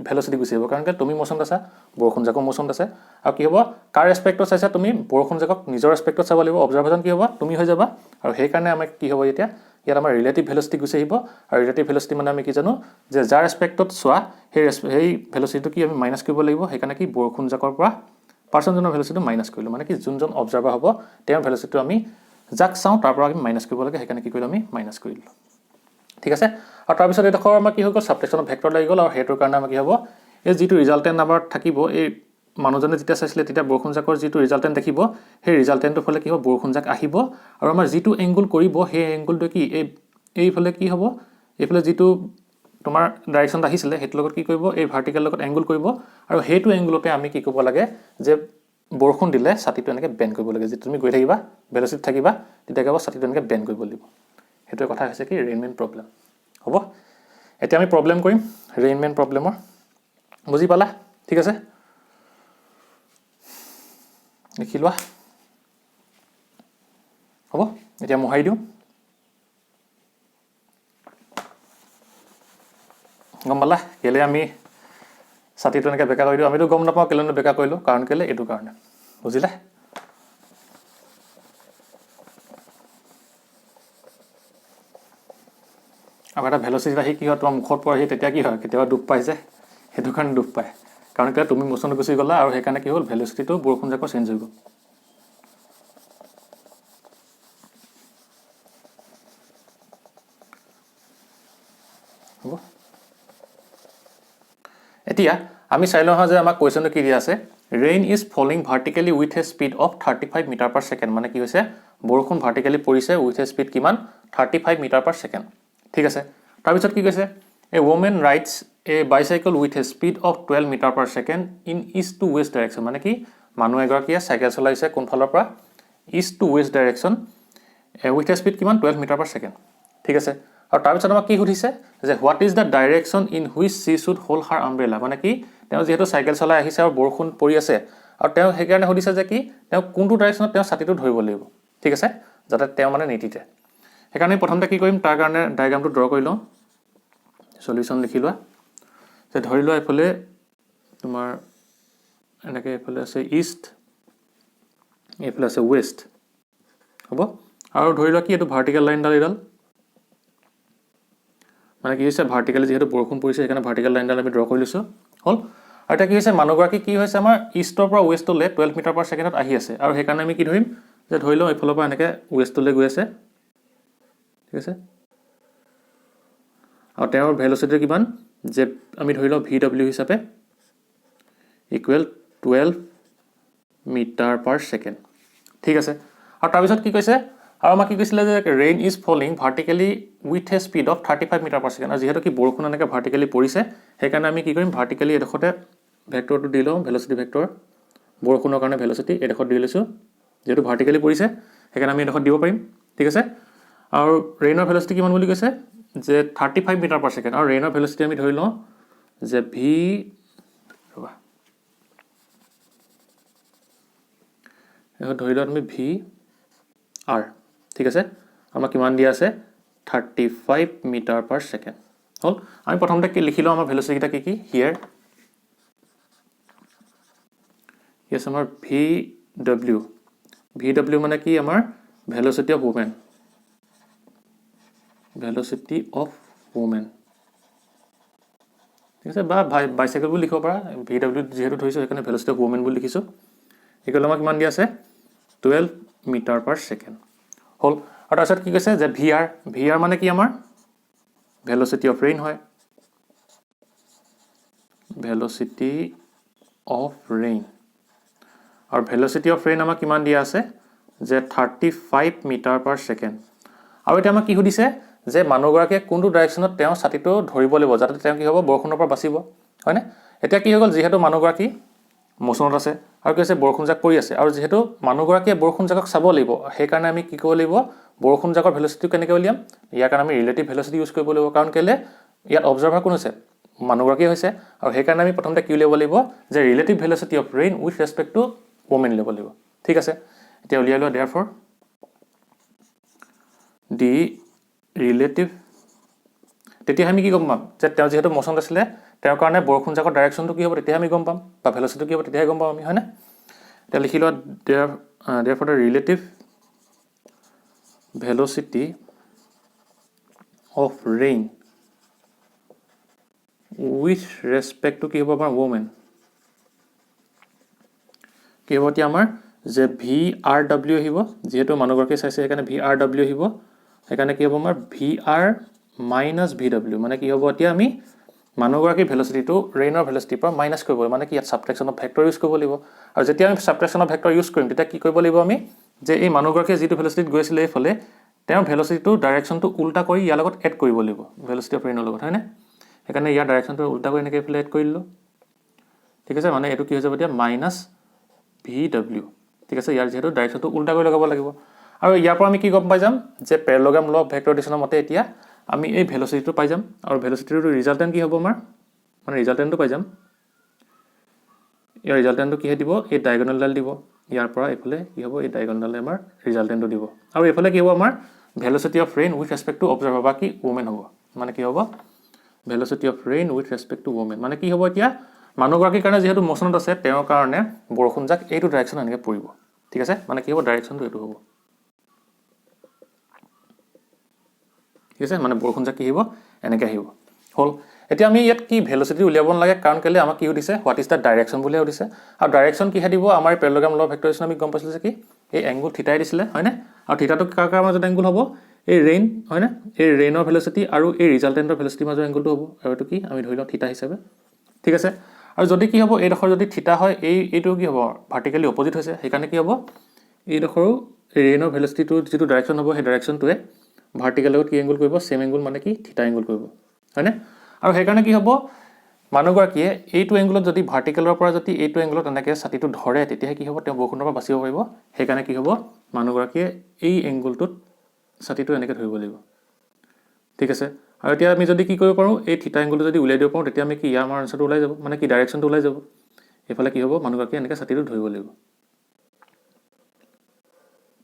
ভেলচিটি গুচি যাব কাৰণ তুমি মোচনত আছা বৰষুণ যাকৰ মোচনত আছে আৰু কি হ'ব কাৰ ৰেচপেক্টত চাইছা তুমি বৰষুণ যাকক নিজৰ ৰেচপেক্টত চাব লাগিব অবজাৰভেশ্যন কি হ'ব তুমি হৈ যাবা আৰু সেইকাৰণে আমাক কি হ'ব এতিয়া ইয়াত আমাৰ ৰিলেটিভ ভেলচিটি গুচি আহিব আৰু ৰিলেটিভ ভেলচিটি মানে আমি কি জানো যে যাৰ ৰেচপেক্টত চোৱা সেই ভেলচিটিটো কি আমি মাইনাছ কৰিব লাগিব সেইকাৰণে কি বৰষুণ যাকৰ পৰা পাৰ্চনজনৰ ভেলচিটিটো মাইনাছ কৰিলোঁ মানে কি যোনজন অবজাৰ্ভাৰ হ'ব তেওঁৰ ভেলচিটিটো আমি যাক চাওঁ তাৰ পৰা আমি মাইনাছ কৰিব লাগে সেইকাৰণে কি কৰিলোঁ আমি মাইনাছ কৰি দিলোঁ ঠিক আছে আৰু তাৰপিছত এইডোখৰ আমাৰ কি হৈ গ'ল ছাবট্ৰেকশ্যন অফ ভেক্টৰ লাগি গ'ল আৰু সেইটোৰ কাৰণে আমাৰ কি হ'ব এই যিটো ৰিজাল্টেণ্ট নাম্বাৰ থাকিব এই মানুহজনে যেতিয়া চাইছিলে তেতিয়া বৰষুণ যাকৰ যিটো ৰিজাল্টেণ্ট দেখিব সেই ৰিজাল্টেণ্টটোৰ ফালে কি হ'ব বৰষুণ যাক আহিব আৰু আমাৰ যিটো এংগুল কৰিব সেই এংগুলটো কি এইফালে কি হ'ব এইফালে যিটো তোমাৰ ডাইৰেকশ্যনটো আহিছিলে সেইটোৰ লগত কি কৰিব এই ভাৰ্টিকেল লগত এংগুল কৰিব আৰু সেইটো এংগুলতে আমি কি কৰিব লাগে যে বৰষুণ দিলে ছাতিটো এনেকৈ বেণ্ড কৰিব লাগে যে তুমি গৈ থাকিবা ভেলচিটিত থাকিবা তেতিয়া কি হ'ব ছাতিটো এনেকৈ বেণ্ড কৰিব লাগিব সেইটোৱে কথা হৈছে কি ৰেইনমেন প্ৰব্লেম হ'ব এতিয়া আমি প্ৰব্লেম কৰিম ৰেইনমেন প্ৰব্লেমৰ বুজি পালা ঠিক আছে লিখি লোৱা হ'ব এতিয়া মোহাৰি দিওঁ গম পালা কেলৈ আমি ছাতিটো এনেকৈ বেকা কৰি দিওঁ আমিতো গম নাপাওঁ কেলৈনো বেকা কৰিলোঁ কাৰণ কেলৈ এইটো কাৰণে বুজিলে আৰু এটা ভেলচিটি আহি কি হয় তোমাৰ মুখত পৰেহি তেতিয়া কি হয় কেতিয়াবা দুখ পাই যে সেইটো কাৰণে দুখ পায় কাৰণ কেলৈ তুমি মোচনত গুচি গ'লা আৰু সেইকাৰণে কি হ'ল ভেলচিটিটো বৰষুণ যাকৰ চেঞ্জ হৈ গ'ল হ'ব এতিয়া আমি চাই লওঁ যে আমাক কুৱেশ্যনটো কি দিয়া আছে rain is falling vertically with a speed of 35 metre per second মানে কি হৈছে বৰষুণ ভাৰ্টিকেলি পৰিছে উইথ এ স্পীড কিমান 35 মিটাৰ পাৰ ছেকেণ্ড ঠিক আছে তাৰপিছত কি কৈছে a woman rides a bicycle with a speed of 12 metre per second in east to west direction মানে কি মানুহ এগৰাকীয়ে চাইকেল চলাইছে কোনফালৰ পৰা east to west direction with a speed কিমান 12 মিটাৰ পাৰ ছেকেণ্ড ঠিক আছে আৰু তাৰপিছত আমাক কি সুধিছে যে what is the direction in which she should hold her umbrella মানে কি তেওঁ যিহেতু চাইকেল চলাই আহিছে আৰু বৰষুণ পৰি আছে আৰু তেওঁ সেইকাৰণে সুধিছে যে কি তেওঁ কোনটো ডাইৰেকশ্যনত তেওঁ ছাতিটো ধৰিব লাগিব ঠিক আছে যাতে তেওঁ মানে নিতিতে সেইকাৰণে প্ৰথমতে কি কৰিম তাৰ কাৰণে ডায়াগ্ৰামটো ড্ৰ কৰি লওঁ সলিউশন লিখি লোৱা যে ধৰি লোৱা এফালে তোমাৰ এনেকৈ এফালে আছে ইষ্ট এইফালে আছে ৱেষ্ট হ'ব আৰু ধৰি লোৱা কি এইটো ভাৰ্টিকেল লাইনডাল এইডাল মানে কি হৈছে ভাৰ্টিকেলি যেহেতু বৰষুণ পৰিছে সেইকাৰণে ভাৰ্টিকেল লাইনডাল আমি ড্ৰ কৰি লৈছোঁ হ'ল আৰু এটা কি হৈছে মানুহগৰাকী কি হৈছে আমাৰ ইষ্টৰ পৰা ৱেষ্টলৈ 12 মিটাৰ পাৰ ছেকেণ্ডত আহি আছে আৰু সেইকাৰণে আমি কি ধৰিম যে ধৰি লওঁ এইফালৰ পৰা এনেকৈ ৱেষ্টলৈ গৈ আছে ঠিক আছে আৰু তেওঁৰ ভেলচিটি কিমান যে আমি ধৰি লওঁ VW হিচাপে ইকুৱেল 12 মিটাৰ পাৰ ছেকেণ্ড ঠিক আছে আৰু তাৰপিছত কি কৈছে আৰু আমাক কি কৈছিলে যে rain is falling vertically with a speed of 35 metre per second আৰু যিহেতু কি বৰষুণ এনেকৈ ভাৰ্টিকেলি পৰিছে সেইকাৰণে আমি কি কৰিম ভাৰ্টিকেলি এডোখৰতে ভেক্টৰটো দি লওঁ ভেলচিটি ভেক্টৰ বৰষুণৰ কাৰণে ভেলচিটি এডোখৰত দি লৈছোঁ যেহেতু ভাৰ্টিকেলি পৰিছে সেইকাৰণে আমি এডোখৰত দিব পাৰিম ঠিক আছে আৰু ৰেইনৰ ভেলচিটি কিমান বুলি কৈছে যে 35 মিটাৰ পাৰ ছেকেণ্ড আৰু ৰেইনৰ ভেলচিটি আমি ধৰি লওঁ যে ধৰি লোৱা তুমি VR ঠিক আছে আমাক কিমান দিয়া আছে 35 মিটাৰ পাৰ ছেকেণ্ড হ'ল আমি প্ৰথমতে কি লিখি লওঁ আমাৰ ভেলচিটিকেইটা কি হিয়াৰ ইয়েছ আমাৰ VW মানে কি আমাৰ ভেলচিটি অফ ওমেন ঠিক আছে বা বাইচাইকেল বুলি লিখিব পাৰা VW যেহেতু ধৰিছোঁ সেইকাৰণে ভেলচিটি অফ ওমেন বুলি লিখিছোঁ এইকাৰণে আমাক কিমান দিয়া আছে 12 মিটাৰ পাৰ ছেকেণ্ড হ'ল আৰু তাৰপিছত কি কৈছে যে VR মানে কি আমাৰ ভেলচিটি অফ ৰেইন হয় ভেলচিটি অফ ৰেইন আৰু ভেলচিটি অফ ৰেইন আমাক কিমান দিয়া আছে যে 35 মিটাৰ পাৰ ছেকেণ্ড আৰু এতিয়া আমাক কি সুধিছে যে মানুহগৰাকীয়ে কোনটো ডাইৰেকশ্যনত তেওঁ ছাতিটো ধৰিব লাগিব যাতে তেওঁ কি হ'ব বৰষুণৰ পৰা বাচিব হয়নে এতিয়া কি হৈ গ'ল যিহেতু মানুহগৰাকী মোচনত আছে আৰু কি হৈছে বৰষুণ জাক পৰি আছে আৰু যিহেতু মানুহগৰাকীয়ে বৰষুণ জাকক চাব লাগিব সেইকাৰণে আমি কি কৰিব লাগিব বৰষুণ জাকৰ ভেলচিটি কেনেকৈ উলিয়াম ইয়াৰ কাৰণে আমি ৰিলেটিভ ভেলচিটি ইউজ কৰিব লাগিব কাৰণ কেলে ইয়াত অবজাৰ্ভাৰ কোন হৈছে মানুহগৰাকী হৈছে আৰু সেইকাৰণে আমি প্ৰথমতে কি উলিয়াব লাগিব যে relative velocity of rain with respect to woman ল'ব লাগিব ঠিক আছে এতিয়া উলিয়াই লোৱা দেয়াৰফৰ দি ৰিলেটিভ তেতিয়া আমি কি গম পাম যে তেওঁ যেহেতু মোচনত আছিলে তেওঁৰ কাৰণে বৰষুণ জাকৰ ডাইৰেকশ্যনটো কি হ'ব তেতিয়া আমি গম পাম বা ভেলচিটিটো কি হ'ব তেতিয়াহে গম পাম আমি হয়নে এতিয়া লিখি লোৱা therefore the relative velocity of rain with respect to কি হ'ব আমাৰ ওমেন কি হ'ব এতিয়া আমাৰ যে VRW আহিব যিহেতু মানুহগৰাকীয়ে চাইছে সেইকাৰণে VRW আহিব সেইকাৰণে কি হ'ব আমাৰ VR মাইনাছ VW মানে কি হ'ব এতিয়া আমি মানুহগৰাকীৰ ভেলচিটিটো ৰেইনৰ ভেলচিটিৰ পৰা মাইনাছ কৰিব লাগিব মানে কি ইয়াত ছাবট্ৰেকশ্যন অফ ভেক্টৰ ইউজ কৰিব লাগিব আৰু যেতিয়া আমি ছাবট্ৰেকশ্যন অফ ভেক্টৰ ইউজ কৰিম তেতিয়া কি কৰিব লাগিব আমি যে এই মানুহগৰাকীয়ে যিটো ভেলচিটিত গৈছিলে এইফালে তেওঁৰ ভেলচিটিটো ডাইৰেকশ্যনটো উল্টা কৰি ইয়াৰ লগত এড কৰিব লাগিব ভেলচিটি অফ ৰেইনৰ লগত হয়নে সেইকাৰণে ইয়াৰ ডাইৰেকশ্যনটো উল্টা কৰি এনেকৈ এইফালে এড কৰি দিলোঁ ঠিক আছে মানে এইটো কি হৈ যাব এতিয়া মাইনাছ VW ঠিক আছে ইয়াৰ যেহেতু ডাইৰেকশ্যনটো উল্টা কৰি লগাব লাগিব আৰু ইয়াৰ পৰা আমি কি গম পাই যাম যে পেৰালোগ্ৰাম ল অফ ভেক্টৰ এডিশ্যনৰ মতে এতিয়া আমি এই ভেলচিটিটো পাই যাম আৰু ভেলচিটিটোৰ ৰিজাল্টেণ্ট কি হ'ব আমাৰ মানে ৰিজাল্টেণ্টটো পাই যাম ইয়াৰ ৰিজাল্টেণ্টটো কিহে দিব এই ডায়গনেলডাল দিব ইয়াৰ পৰা এইফালে কি হ'ব এই ডায়গনেলডালে আমাৰ ৰিজাল্টেণ্টটো দিব আৰু এইফালে কি হ'ব আমাৰ velocity of rain with respect to observer বা কি ওমেন হ'ব মানে কি হ'ব velocity of rain with respect to woman মানে কি হ'ব এতিয়া মানুহগৰাকীৰ কাৰণে যিহেতু মোচনত আছে তেওঁৰ কাৰণে বৰষুণ জাক এইটো ডাইৰেকশ্যন এনেকৈ পৰিব ঠিক আছে মানে কি হ'ব ডাইৰেকশ্যনটো এইটো হ'ব ঠিক আছে মানে বৰষুণ জাক কি আহিব এনেকৈ আহিব হ'ল এতিয়া আমি ইয়াত কি ভেলচিটি উলিয়াব নালাগে কাৰণ কেলে আমাক কি সুধিছে হোৱাট ইজ দ্য ডাইৰেকশ্যন বুলিহে সুধিছে আৰু ডাইৰেকশ্যন কিহে দিব আমাৰ পেৰালোগ্ৰাম ল অফ ভেক্টৰ আমি গম পাইছিলোঁ যে কি এই এংগুল থিতাই দিছিলে হয়নে আৰু থিতাটো কাৰ মাজত এংগুল হ'ব এই ৰেইন হয়নে এই ৰেইনৰ ভেলচিটি আৰু এই ৰিজাল্টেণ্টৰ ভেলচিটিৰ মাজৰ এংগুলটো হ'ব আৰু এইটো কি আমি ধৰি লওঁ থিতা হিচাপে ঠিক আছে আৰু যদি কি হ'ব এইডোখৰ যদি থিতা হয় এইটো কি হ'ব ভাৰ্টিকেলি অপজিট হৈছে সেইকাৰণে কি হ'ব এইডোখৰো ৰেইনৰ ভেলচিটিটো যিটো ডাইৰেকশ্যন হ'ব সেই ডাইৰেকশ্যনটোৱে ভাৰ্টিকেল লগত কি এংগুল কৰিব চেম এংগুল মানে কি থিতা এংগুল কৰিব হয়নে আৰু সেইকাৰণে কি হ'ব মানুহগৰাকীয়ে এইটো এংগুলত যদি ভাৰ্টিকেলৰ পৰা যদি এইটো এংগুলত এনেকৈ ছাতিটো ধৰে তেতিয়াহে কি হ'ব তেওঁ বৰষুণৰ পৰা বাচিব পাৰিব সেইকাৰণে কি হ'ব মানুহগৰাকীয়ে এই এংগুলটোত ছাতিটো এনেকৈ ধৰিব লাগিব ঠিক আছে আৰু এতিয়া আমি যদি কি কৰিব পাৰোঁ এই থিতা এংগুলটো যদি উলিয়াই দিব পাৰোঁ তেতিয়া আমি কি আমাৰ আনচাৰটো ওলাই যাব মানে কি ডাইৰেকশ্যনটো ওলাই যাব এইফালে কি হ'ব মানুহগৰাকীয়ে এনেকৈ ছাতিটো ধৰিব লাগিব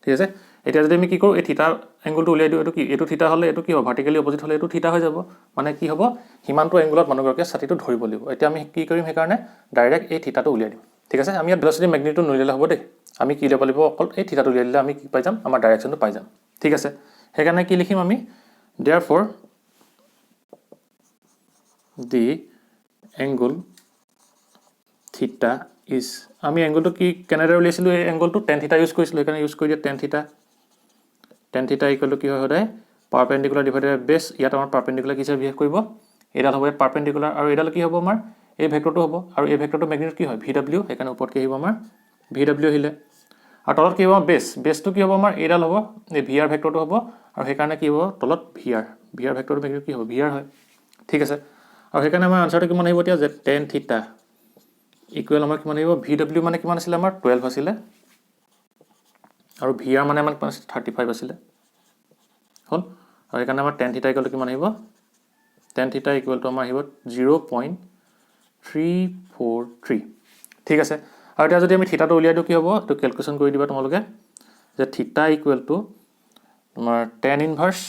ঠিক আছে এতিয়া যদি আমি কি কৰোঁ এই থিটা এংগলটো উলিয়াই দিওঁ এইটো কি এইটো থিটা হ'লে এইটো কি হ'ব ভাৰ্টিকেলি অপজিট হ'লে এইটো থিটা হৈ যাব মানে কি হ'ব সিমানটো এংগলত মানুহগৰাকীয়ে ছাতিটো ধৰিব লাগিব এতিয়া আমি কি কৰিম সেইকাৰণে ডাইৰেক্ট এই থিটাটো উলিয়াই দিম ঠিক আছে আমি ইয়াত ভেল'চিটি মেগনিটিউড নুলিয়ালে হ'ব দেই আমি কি ল'ব লাগিব অকল এই থিটাটো উলিয়াই দিলে আমি কি পাই যাম আমাৰ ডাইৰেকশ্যনটো পাই যাম ঠিক আছে সেইকাৰণে কি লিখিম আমি therefore the angle theta is আমি এংগলটো কি কেনেদৰে উলিয়াইছিলোঁ এই এংগলটো tan theta ইউজ কৰিছিলোঁ সেইকাৰণে ইউজ কৰি দিয়া tan theta ইকুৱেল টু কি হয় সদায় পাৰপেণ্ডিকুলাৰ ডিভাইডেড বাই বেছ ইয়াত আমাৰ পাৰপেণ্ডিকুলাৰ কি হিচাপে বিহেভ কৰিব এইডাল হ'ব ইয়াত পাৰপেণ্ডিকুলাৰ আৰু এইডাল কি হ'ব আমাৰ এই ভেক্টৰটো হ'ব আৰু এই ভেক্টৰটো মেগনিটিউড কি হয় VW সেইকাৰণে ওপৰত কি আহিব আমাৰ VW আহিলে আৰু তলত কি হ'ব বেছটো কি হ'ব আমাৰ এইডাল হ'ব এই VR ভেক্টৰটো হ'ব আৰু সেইকাৰণে কি হ'ব তলত VR ভেক্টৰটো মেগনিটিউড কি হ'ব VR হয় ঠিক আছে আৰু সেইকাৰণে আমাৰ আনসাৰটো কিমান আহিব এতিয়া যে tan theta ইকুৱেল আমাৰ কিমান আহিব VW মানে কিমান আছিল আমাৰ 12 আছিলে আৰু VR মানে আমাৰ কিমান আছিল 35 আছিলে হ'ল আৰু সেইকাৰণে আমাৰ tan theta ইকুৱেল টু কিমান আহিব tan theta ইকুৱেল টু আমাৰ আহিব 0.343 ঠিক আছে আৰু এতিয়া যদি আমি থিটাটো উলিয়াই দিওঁ কি হ'ব এইটো ক্যালকুলেশন কৰি দিবা তোমালোকে যে থিটা ইকুৱেল টু তোমাৰ tan ইনভাৰ্স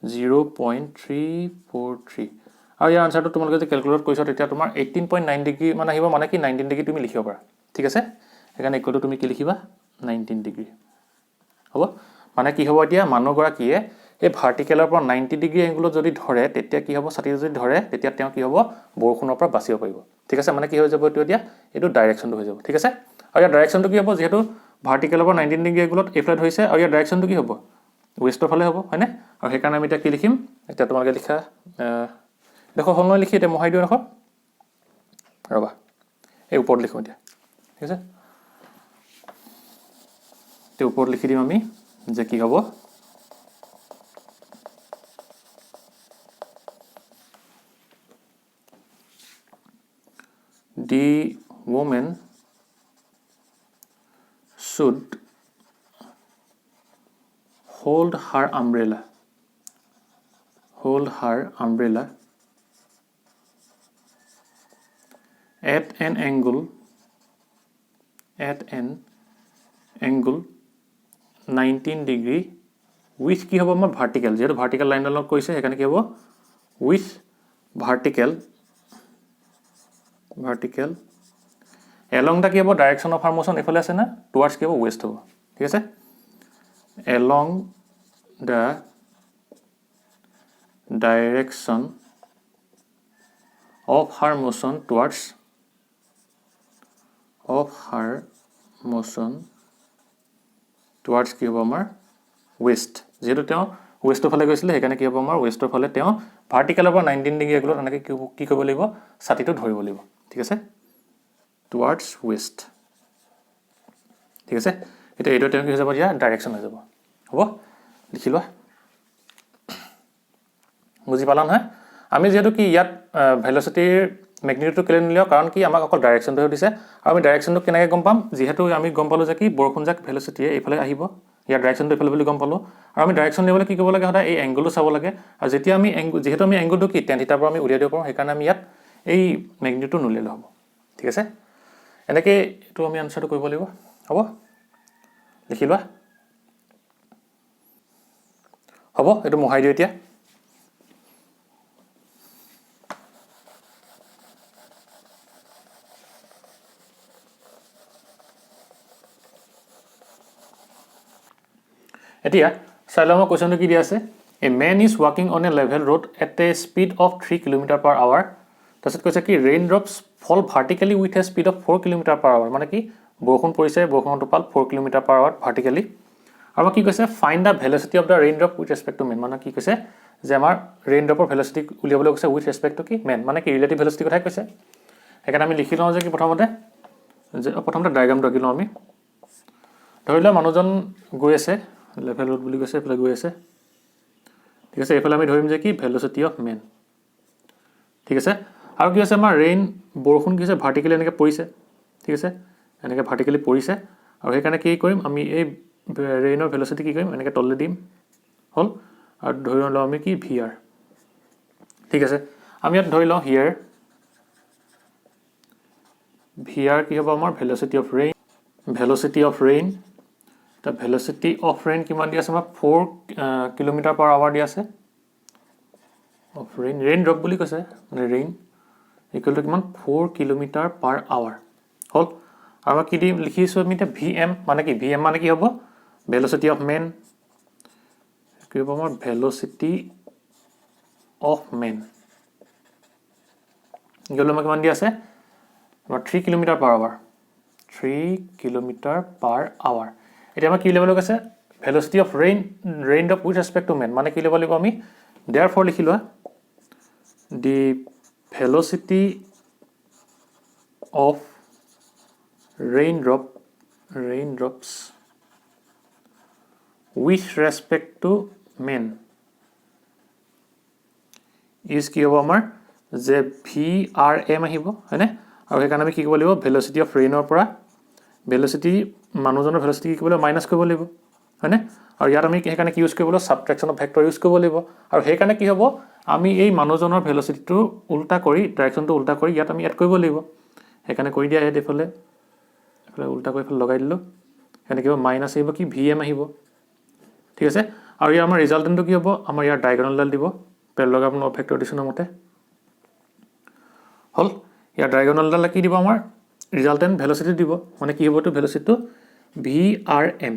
0.343 আৰু ইয়াৰ আনসাৰটো তোমালোকে যে ক্যালকুলেট কৰিছা তেতিয়া তোমাৰ 18.9 ডিগ্ৰী মানে আহিব মানে কি 19 ডিগ্ৰী তুমি লিখিব পাৰা ঠিক আছে সেইকাৰণে ইকুৱেল টু তুমি কি লিখিবা 19 ডিগ্ৰী হ'ব মানে কি হ'ব এতিয়া মানুহগৰাকীয়ে এই ভাৰ্টিকেলৰ পৰা 90 ডিগ্ৰী এংগলত যদি ধৰে তেতিয়া কি হ'ব ছাতি যদি ধৰে তেতিয়া তেওঁ কি হ'ব বৰষুণৰ পৰা বাচিব পাৰিব ঠিক আছে মানে কি হৈ যাব এইটো এতিয়া এইটো ডাইৰেকশ্যনটো হৈ যাব ঠিক আছে আৰু ইয়াৰ ডাইৰেকশ্যনটো কি হ'ব যেহেতু ভাৰ্টিকেলৰ পৰা 90 ডিগ্ৰী এংগলত এফ্লাই হৈছে আৰু ইয়াৰ ডাইৰেকশ্যনটো কি হ'ব ৱেষ্টৰ ফালে হ'ব হয়নে আৰু সেইকাৰণে আমি এতিয়া কি লিখিম এতিয়া তোমালোকে লিখা দেখো হল নহয় লিখি এতিয়া মহাই দিওঁ দেখো ৰবা এই ওপৰত লিখো এতিয়া ঠিক আছে তে ওপৰত লিখি দিম আমি যে কি হ'ব the woman should hold her umbrella at an angle 19 degree with কি হ'ব আমাৰ ভাৰ্টিকেল যেহেতু ভাৰ্টিকেল লাইন ডালত কৈছে সেইকাৰণে কি হ'ব with vertical along the কি হ'ব ডাইৰেকশ্যন অফ হাৰ মোশন এফালে আছে না টুৱাৰ্ডছ কি হ'ব ৱেষ্ট হ'ব ঠিক আছে along the direction of her motion towards কি হ'ব আমাৰ ৱেষ্ট যেহেতু তেওঁ ৱেষ্টৰ ফালে গৈছিলে সেইকাৰণে কি হ'ব আমাৰ ৱেষ্টৰ ফালে তেওঁ ভাৰ্টিকেলৰ পৰা 19 ডিগ্ৰী এংগলত এনেকৈ কি কৰিব লাগিব ছাতিটো ধৰিব লাগিব ঠিক আছে টুৱাৰ্ডছ ৱেষ্ট ঠিক আছে এতিয়া এইটো তেওঁ কি হৈ যাব এতিয়া ডাইৰেকশ্যন হৈ যাব হ'ব লিখি লোৱা বুজি পালা নহয় আমি যেহেতু কি ইয়াত ভেল'চিটিৰ মেগনিটিউডটো কেলে নিলিয়াও কাৰণ কি আমাক অকল ডাইৰেকশ্যনটো দিছে আৰু আমি ডাইৰেকশ্যনটো কেনেকৈ গম পাম যিহেতু আমি গম পালোঁ যে কি বৰষুণজাক ভেল'চিটিয়ে এইফালে আহিব ইয়াৰ ডাইৰেকশ্যনটো এইফালে বুলি গম পালোঁ আৰু আমি ডাইৰেকশ্যন দিবলৈ কি কৰিব লাগে সদায় এই এংগলটো চাব লাগে আৰু যেতিয়া আমি যেহেতু আমি এংগলটো কি tan থিটাৰ পৰা আমি উলিয়াই দিব পাৰোঁ সেইকাৰণে আমি ইয়াত এই মেগনিটিউডটো নুলিয়ালে হ'ব ঠিক আছে এনেকৈ এইটো আমি আনচাৰটো কৰিব লাগিব হ'ব লিখি লোৱা হ'ব এইটো মোহাই দিওঁ এতিয়া এতিয়া চাই লওঁ মই কুৱেশ্যনটো কি দিয়া আছে এ মেন ইজ ৱাকিং on a level road at a speed of 3 km/h তাৰপিছত কৈছে কি rain drops fall vertically with a speed of 4 km/h মানে কি বৰষুণ পৰিছে বৰষুণৰ টোপাল 4 km/h ভাৰ্টিকেলি আৰু কি কৈছে find the velocity of the raindrop with respect to man মানে কি কৈছে যে আমাৰ ৰেইন ড্ৰপৰ ভেল'চিটি উলিয়াবলৈ কৈছে উইথ ৰেছপেক্ট টু কি মেন মানে কি ৰিলেটিভ ভেল'চিটি কথাই কৈছে সেইকাৰণে আমি লিখি লওঁ যে কি প্ৰথমতে ডায়েগ্ৰামটো আঁকি লওঁ আমি ধৰি লোৱা মানুহজন গৈ আছে লেভেল ৰোড বুলি কৈছে এইফালে গৈ আছে ঠিক আছে এইফালে আমি ধৰিম যে কি ভেল'চিটি অফ মেন ঠিক আছে আৰু কি আছে আমাৰ ৰেইন বৰষুণ কি হৈছে ভাৰ্টিকেলি এনেকৈ পৰিছে ঠিক আছে এনেকৈ ভাৰ্টিকেলি পৰিছে আৰু সেইকাৰণে কি কৰিম আমি এই ৰেইনৰ ভেল'চিটি কি কৰিম এনেকৈ তললৈ দিম হ'ল আৰু ধৰি লওঁ আমি কি VR ঠিক আছে আমি ইয়াত ধৰি লওঁ হিয়াৰ VR কি হ'ব আমাৰ velocity of rain The velocity of rain কিমান দি আছে আমাৰ 4 km/h দি আছে of rain drop বুলি কৈছে মানে rain equal to কিমান 4 km/h হল আৰু আমি কি দি লিখিছো আমি এটা vm মানে কি vm মানে কি হ'ব velocity of man কি হ'ব আমাৰ velocity of man equal to কিমান দি আছে আমাৰ 3 km/h 3 km/h এটা আমাৰ কি লেভেল আছে velocity of rain drop with respect to man মানে কি লেভেল লিখো আমি therefore লিখিলো the velocity of raindrops with respect to man is কি হ'ব আমাৰ যে vrm আহিব হয়নে আৰু সেই কাৰণে আমি কি কৰিব লাগিব velocity of rain পৰা velocity মানুহজনৰ velocity কি কৰিব মাইনাস কৰিব লাগিব হয়নে আৰু ইয়াত আমি সেই কাৰণে কি ইউজ কৰিব subtraction of vector ইউজ কৰিব লাগিব আৰু সেই কাৰণে কি হ'ব আমি এই মানুহজনৰ velocity টো উল্টা কৰি ডাইৰেকশনটো উল্টা কৰি ইয়াত আমি এড কৰিব লাগিব সেই কাৰণে কৰি দিয়া এফালে উল্টা কৰি ফেল লগাই দিলো এনে কি হ'ব মাইনাস আহিব কি vm আহিব ঠিক আছে আৰু ইয়াৰ আমাৰ ৰিজাল্টেন্টটো কি হ'ব আমাৰ ইয়াৰ ডায়াগোনালডাল দিব পেৰালেলগ্ৰাম অফ ভেক্টৰ ডিভিজনৰ মতে হল ইয়াৰ ডায়াগোনালডাল কি দিব আমাৰ ৰিজাল্টেন্ট ভেলোচিটি দিব মানে কি হ'ব তো ভেলোচিটিটো vrm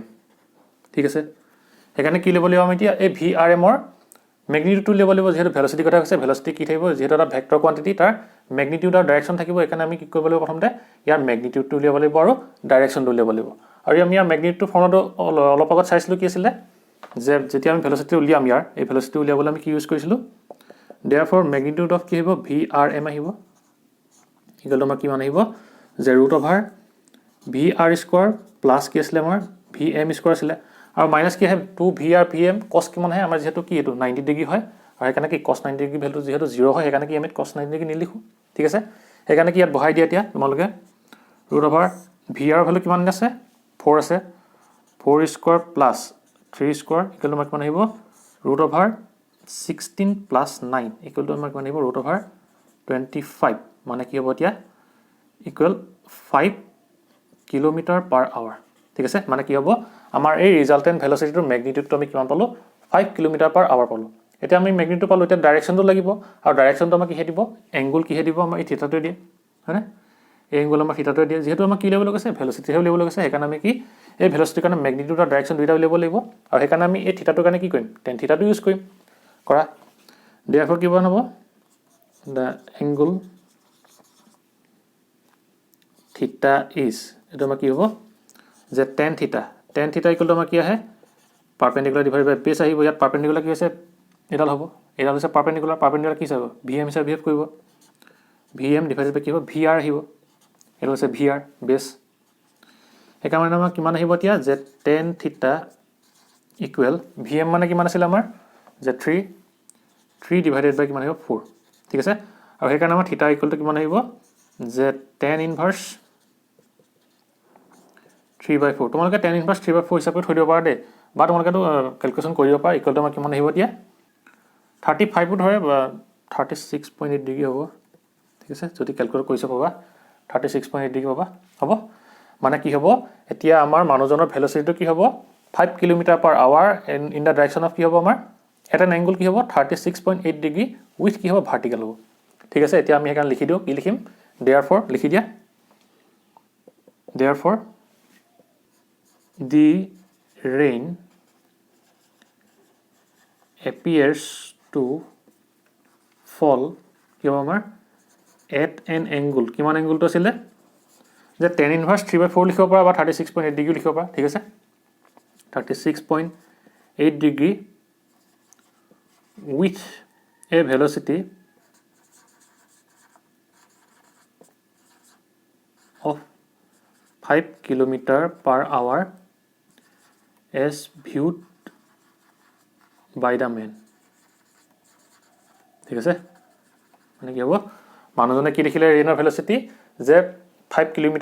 ঠিক আছে এখানে কি ল'ব লাগিব আমি এতিয়া এই vrm ৰ ম্যাগনিটিউডটো ল'ব লাগিব যেহেতু ভেলোচিটি কথা কৈছে ভেলোচিটি কি থাকিব যেহেতু এটা ভেক্টৰ কোৱান্টিটি তাৰ ম্যাগনিটিউড আৰু ডাইৰেকশন থাকিব এখানে আমি কি কৰিব লাগিব প্ৰথমতে ইয়াৰ ম্যাগনিটিউডটো ল'ব লাগিব আৰু ডাইৰেকশনটো ল'ব লাগিব আৰু আমি ইয়াৰ ম্যাগনিটিউড ফৰ্মটো অলপ আগত চাইছিলো কি আছিল যে যেতিয়া আমি ভেলোচিটি উলিয়াম ইয়াৰ এই ভেলোচিটি উলিয়াবলৈ আমি কি ইউজ কৰিছিলো therefore magnitude of কি হ'ব vrm আহিব ইকুৱেল টু আমাৰ কি মান আহিব যে √vr² প্লাস কি আছিল আমাৰ vm² আছিল আৰু মাইনাস কি হয় 2vr vm cos কিমান হয় আমাৰ যেহেতু কি এটো 90 ডিগ্ৰী হয় আৰু এখানে কি cos 90 ডিগ্ৰী ভ্যালু যেহেতু 0 হয় এখানে কি আমি cos 90 ডিগ্ৰী নিলিখো ঠিক আছে এখানে কি ইয়াত বহাই দিয়া এতিয়া তোমালোকে √vr ভ্যালু কিমান আছে 4 আছে 4² প্লাস 3² ইকুৱেল টু আমাৰ কিমান আহিব √16 প্লাস 9 ইকুৱেল টু আমাৰ কিমান আহিব √25 মানে কি হ'ব এতিয়া ইকুৱেল 5 km/h ঠিক আছে মানে কি হ'ব আমাৰ এই ৰিজাল্টেন্ট ভেলোচিটিৰ ম্যাগনিটিউডটো আমি কিমান পালো 5 km/h পালো এটা আমি ম্যাগনিটিউড পালো এটা ডাইৰেকশনটো লাগিব আৰু ডাইৰেকশনটো আমাক কি হে দিব এংগল কি হে দিব আমাৰ এই থিটাটো দিয়ে হয়নে এই এংগল আমাৰ থিটাটো দিয়ে যেহেতু আমাক কি লেভেল কৈছে ভেলোচিটি হে লেভেল কৈছে সেইকাৰণে আমি কি এই ভেলোচিটিৰ কাৰণে ম্যাগনিটিউড আৰু ডাইৰেকশন দুইটা উলিয়াব লাগিব আৰু সেইকাৰণে আমি এই থিটাটোৰ কাৰণে কি কৰিম tan থিটাটো ইউজ কৰিম কৰা therefore কি বনাব the angle theta is এটা আমাৰ কি হ'ব যে tan theta ইকুৱেল টু আমাৰ কি আহে পাৰপেন্ডিকুলাৰ ডিভাইড বাই বেস আহিব ইয়াত পাৰপেন্ডিকুলাৰ কি আছে এডাল হ'ব এডাল হৈছে পাৰপেন্ডিকুলাৰ কি চাব vm হিচাপে বিহেভ কৰিব vm ডিভাইডেড বাই কি হ'ব vr আহিব এডাল হৈছে vr বেস একাৰণে আমাৰ কিমান আহিব এতিয়া যে tan theta ইকুৱেল vm মানে কিমান আছিল আমাৰ যে 3 ডিভাইডেড বাই কিমান আহিব 4 ঠিক আছে আৰু সেই কাৰণে আমাৰ থিটা ইকুৱেল টু কিমান আহিব যে tan ইনভাৰ্স 3/4 তোমালোকে tan ইনভাৰ্স 3/4 হিচাপে থৈ দিব পাৰা দে বা তোমালোকে তো ক্যালকুলেশন কৰিব পাৰা ইকুৱেল টু আমাৰ কিমান আহিব এতিয়া 35 ধৰে বা 36.8 ডিগ্ৰী হ'ব ঠিক আছে যদি ক্যালকুলেট কৰিছ পাবা 36.8 ডিগ্ৰী পাবা হ'ব মানে কি হ'ব এতিয়া আমাৰ মানুহজনৰ ভেলোচিটিটো কি হ'ব 5 km/h in the direction of কি হ'ব আমাৰ এটা এংগল কি হ'ব 36.8 ডিগ্ৰী উইথ কি হ'ব ভাৰ্টিকেল হ'ব ঠিক আছে এতিয়া আমি হেকান লিখি দিও কি লিখিম therefore লিখি দিয়া therefore the rain appears to fall কি হ'ব আমাৰ at an angle কিমান এংগলটো আছিল যে tan ইনভাৰ্স 3/4 লিখিব পাৰা বা 36.8 ডিগ্ৰী লিখিব পাৰা ঠিক আছে 36.8 degree with a velocity of 5 km/h as viewed by the man ঠিক আছে মানে কি হ'ব মানুহজনে কি দেখিলে ৰেইনৰ ভেলোচিটি যে 5 km/h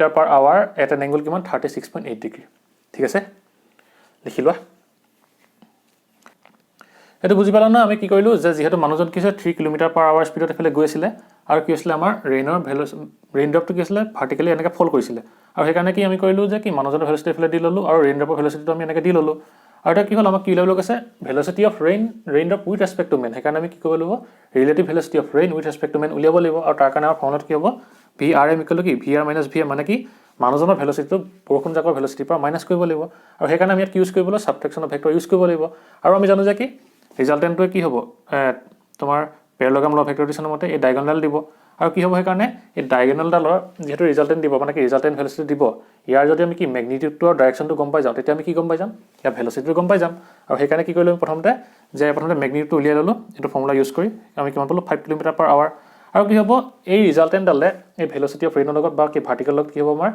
at an angle কিমান 36.8 ডিগ্ৰী ঠিক আছে লিখি লোৱা এইটো বুজি পালা না আমি কি কৰিলোঁ যে যিহেতু মানুহজন কি হৈছে 3 km/h স্পীডত এফালে গৈ আছিলে আৰু কি হৈছিলে আমাৰ ৰেইন ড্ৰপটো কি হৈছিলে ভাৰ্টিকেলি এনেকৈ ফল কৰিছিলে আৰু সেইকাৰণে কি আমি কৰিলোঁ যে কি মানুহজনৰ ভেলচিটি এফালে দি ল'লোঁ আৰু ৰেইন ড্ৰপৰ ভেলচিটিটো আমি এনেকৈ দি ল'লোঁ আৰু এটা কি হ'ল আমাক কি উলিয়াবলৈ কৈছে velocity of raindrop with respect to man সেইকাৰণে আমি কি কৰিব লাগিব relative velocity of rain with respect to man উলিয়াব লাগিব আৰু তাৰ কাৰণে আমাৰ ফৰ্মুলাত কি হ'ব VRM ইকুৱেল টু কি VR মাইনাছ VM মানে কি মানুহজনৰ ভেলচিটিটো বৰষুণ জাকৰ ভেলচিটিৰ পৰা মাইনাছ কৰিব লাগিব আৰু সেইকাৰণে আমি ইয়াত ইউজ কৰিব লাগিব ছাবট্ৰেকশ্যন অফ ভেক্টৰ ইউজ কৰিব লাগিব আৰু আমি জানো যে কি ৰিজাল্টেণ্টটোৱে কি হ'ব তোমাৰ পেৰালোগ্ৰাম ল ভেক্টৰ মতে এই ডায়গনেল দিব আৰু কি হ'ব সেইকাৰণে এই ডায়গনেলডালৰ যিহেতু ৰিজাল্টেণ্ট দিব মানে কি ৰিজাল্টেণ্ট ভেলচিটি দিব ইয়াৰ যদি আমি কি মেগনিটিউডটো আৰু ডাইৰেকশ্যনটো গম পাই যাওঁ তেতিয়া আমি কি গম পাই যাম ইয়াৰ ভেলচিটিটো গম পাই যাম আৰু সেইকাৰণে কি কৰিলোঁ আমি প্ৰথমতে মেগনিটিউডটো উলিয়াই ল'লোঁ এইটো ফৰ্মুলা ইউজ কৰি আমি কিমান পালোঁ 5 km/h আৰু কি হ'ব এই ৰিজাল্টেণ্টডালে এই ভেলচিটি অফ ৰেইনৰ লগত বা কি ভাৰ্টিকেল লগত কি হ'ব আমাৰ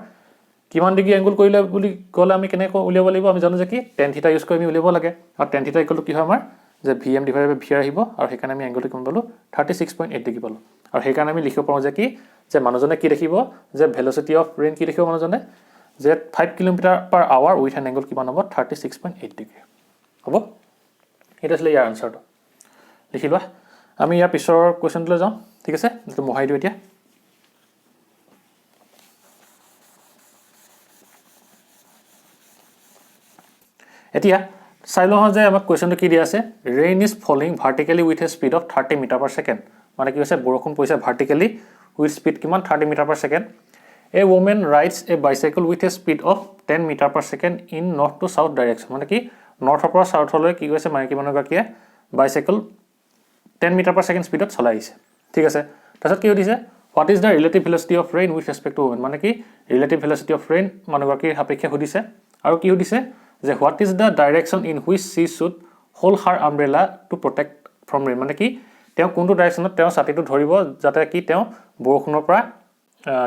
কিমান ডিগ্ৰী এংগুল কৰিলে বুলি ক'লে আমি কেনেকৈ উলিয়াব লাগিব আমি জানো যে কি টেন থিটা ইউজ কৰি আমি উলিয়াব লাগে আৰু টেন থিটা ইকুৱেল টু কি হয় আমাৰ যে VM ডিভাইডেড বাই VR আহিব আৰু সেইকাৰণে আমি এংগলটো কিমান পালোঁ 36.8 ডিগ্ৰী পালোঁ আৰু সেইকাৰণে আমি লিখিব পাৰোঁ যে কি যে মানুহজনে কি দেখিব যে ভেলচিটি অফ ৰেইন কি দেখিব মানুহজনে যে 5 km/h উইথ এন এংগল কিমান হ'ব 36.8 ডিগ্ৰী হ'ব এইটো আছিলে ইয়াৰ আনচাৰটো লিখি লোৱা আমি ইয়াৰ পিছৰ কুৱেশ্যনটোলৈ যাওঁ ঠিক আছে এইটো মোহাই দিওঁ এতিয়া এতিয়া চাই লওঁ যে আমাক কুৱেশ্যনটো কি দিয়া আছে rain is falling vertically with a speed of 30 m/s মানে কি হৈছে বৰষুণ পৰিছে ভাৰ্টিকেলি উইথ স্পীড কিমান 30 m/s A woman rides a bicycle with a speed of 10 m/s in north to south direction মানে কি নৰ্থৰ পৰা চাউথলৈ কি কৈছে মাইকী মানুহগৰাকীয়ে বাইচাইকেল 10 m/s স্পীডত চলাই আহিছে ঠিক আছে তাৰপিছত কি সুধিছে what is the relative velocity of rain with respect to woman মানে কি ৰিলেটিভ ভেলচিটি অফ ৰেইন মানুহগৰাকীৰ সাপেক্ষে সুধিছে আৰু কি সুধিছে যে what is the direction in which she should hold her umbrella to protect from rain মানে কি তেওঁ কোনটো ডাইৰেকশ্যনত তেওঁ ছাতিটো ধৰিব যাতে কি তেওঁ বৰষুণৰ পৰা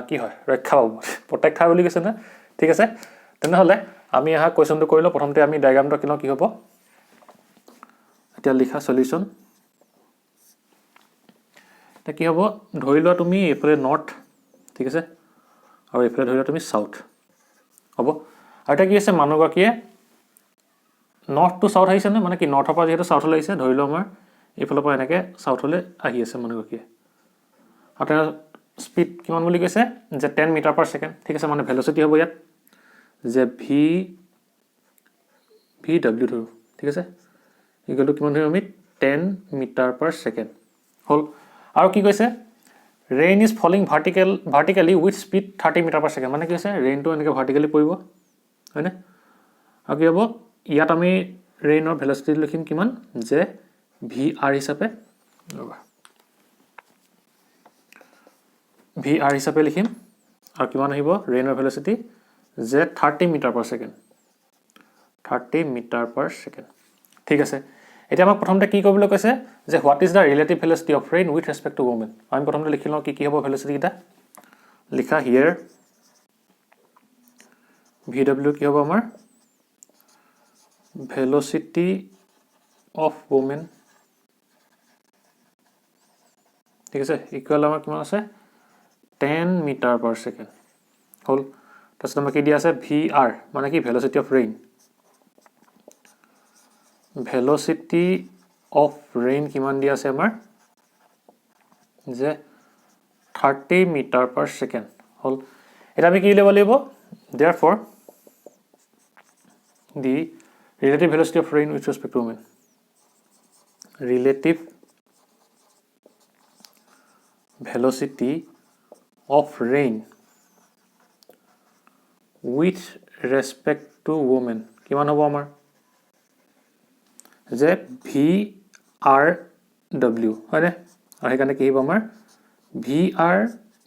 কি হয় ৰক্ষা পাব প্ৰটেক্ট হাৰ বুলি কৈছে না ঠিক আছে তেনেহ'লে আমি আহা কুৱেশ্যনটো কৰিলোঁ প্ৰথমতে আমি ডায়াগ্ৰামটো কিনো কি হ'ব এতিয়া লিখা সলিউশ্যন এতিয়া কি হ'ব ধৰি লোৱা তুমি এইফালে নৰ্থ ঠিক আছে আৰু এইফালে ধৰি লোৱা তুমি চাউথ হ'ব আৰু এতিয়া কি আছে মানুহগৰাকীয়ে নৰ্থ টু চাউথ আহিছে নে মানে কি নৰ্থৰ পৰা যিহেতু চাউথলৈ আহিছে ধৰি লওঁ আমাৰ এইফালৰ পৰা এনেকৈ চাউথলৈ আহি আছে মানুহগৰাকীয়ে আৰু তেওঁৰ স্পীড কিমান বুলি কৈছে যে 10 m/s ঠিক আছে মানে ভেলচিটি হ'ব ইয়াত যে VW ধৰোঁ ঠিক আছে ইকুৱেল টু কিমান ধৰিম আমি 10 m/s হ'ল আৰু কি কৈছে rain is falling vertically with speed 30 m/s মানে কি হৈছে ৰেইনটো এনেকৈ ভাৰ্টিকেলি পৰিব হয়নে আৰু কি হ'ব ইয়াত আমি ৰেইনৰ ভেলচিটি লিখিম কিমান যে VR হিচাপে VR হিচাপে লিখিম আৰু কিমান আহিব ৰেইনৰ ভেলচিটি যে 30 m/s 30 m/s ঠিক আছে এতিয়া আমাক প্ৰথমতে কি কৰিবলৈ কৈছে যে what is the relative velocity of rain with respect to woman আমি প্ৰথমতে লিখি লওঁ কি হ'ব ভেলচিটিকেইটা লিখা হিয়াৰ VW কি হ'ব আমাৰ velocity of women ঠিক আছে ইকুৱেল আমাৰ কিমান আছে 10 m/s হ'ল তাৰপিছত আমাৰ কি দিয়া আছে VR মানে কি ভেলচিটি অফ ৰেইন কিমান দিয়া আছে আমাৰ যে 30 m/s হ'ল এটা আমি কি ল'ব লাগিব therefore the relative velocity of rain with respect to women relative velocity of rain with respect to women কিমান হ'ব আমাৰ যে VRW হয়নে আৰু সেইকাৰণে কি হ'ব আমাৰ VR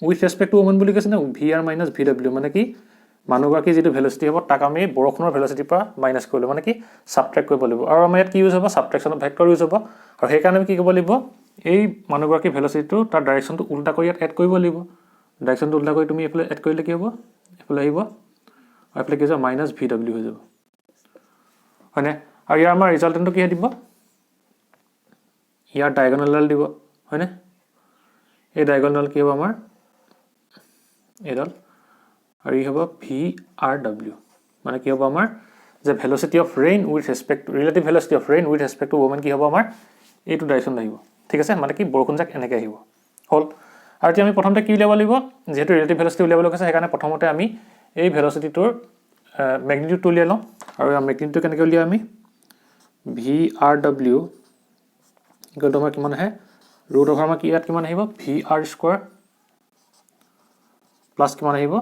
with respect to women বুলি কৈছে না VR minus VW মানে কি মানুহগৰাকী যিটো ভেলচিটি হ'ব তাক আমি বৰষুণৰ ভেলচিটিৰ পৰা মাইনাছ কৰিলোঁ মানে কি ছাবট্ৰেক্ট কৰিব লাগিব আৰু আমাৰ ইয়াত কি ইউজ হ'ব ছাবট্ৰেকশ্যন অফ ভেক্টৰ ইউজ হ'ব আৰু সেইকাৰণে আমি কি কৰিব লাগিব এই মানুহগৰাকী ভেলচিটিটো তাৰ ডাইৰেকশ্যনটো উল্টা কৰি ইয়াত এড কৰিব লাগিব ডাইৰেকশ্যনটো উল্টা কৰি তুমি এইফালে এড কৰিলে কি হ'ব এইফালে আহিব আৰু এইফালে কি হৈ যাব মাইনাছ VW হৈ যাব হয়নে আৰু ইয়াৰ আমাৰ ৰিজাল্টেণ্টটো কিহে দিব ইয়াৰ ডায়গনেলডাল দিব হয়নে এই ডায়গনেল কি হ'ব আমাৰ এইডাল আৰু ই হ'ব VRW মানে কি হ'ব আমাৰ যে velocity of rain with respect to relative velocity of rain with respect to woman কি হ'ব আমাৰ এইটো ডাইৰেকশ্যন আহিব ঠিক আছে মানে কি বৰষুণজাক এনেকৈ আহিব হ'ল আৰু এতিয়া আমি প্ৰথমতে কি উলিয়াব লাগিব যেহেতু ৰিলেটিভ ভেলোচিটি উলিয়াবলৈ কৈছে সেইকাৰণে প্ৰথমতে আমি এই ভেলোচিটিটোৰ মেগনিটিউডটো উলিয়াই লওঁ আৰু মেগনিটিউডটো কেনেকৈ উলিয়াই আমি VRW ইকুৱেল টু আমাৰ কিমান আহে ৰুট অভাৰ আমাৰ কি ইয়াত কিমান আহিব VR স্কোৱাৰ প্লাছ কিমান আহিব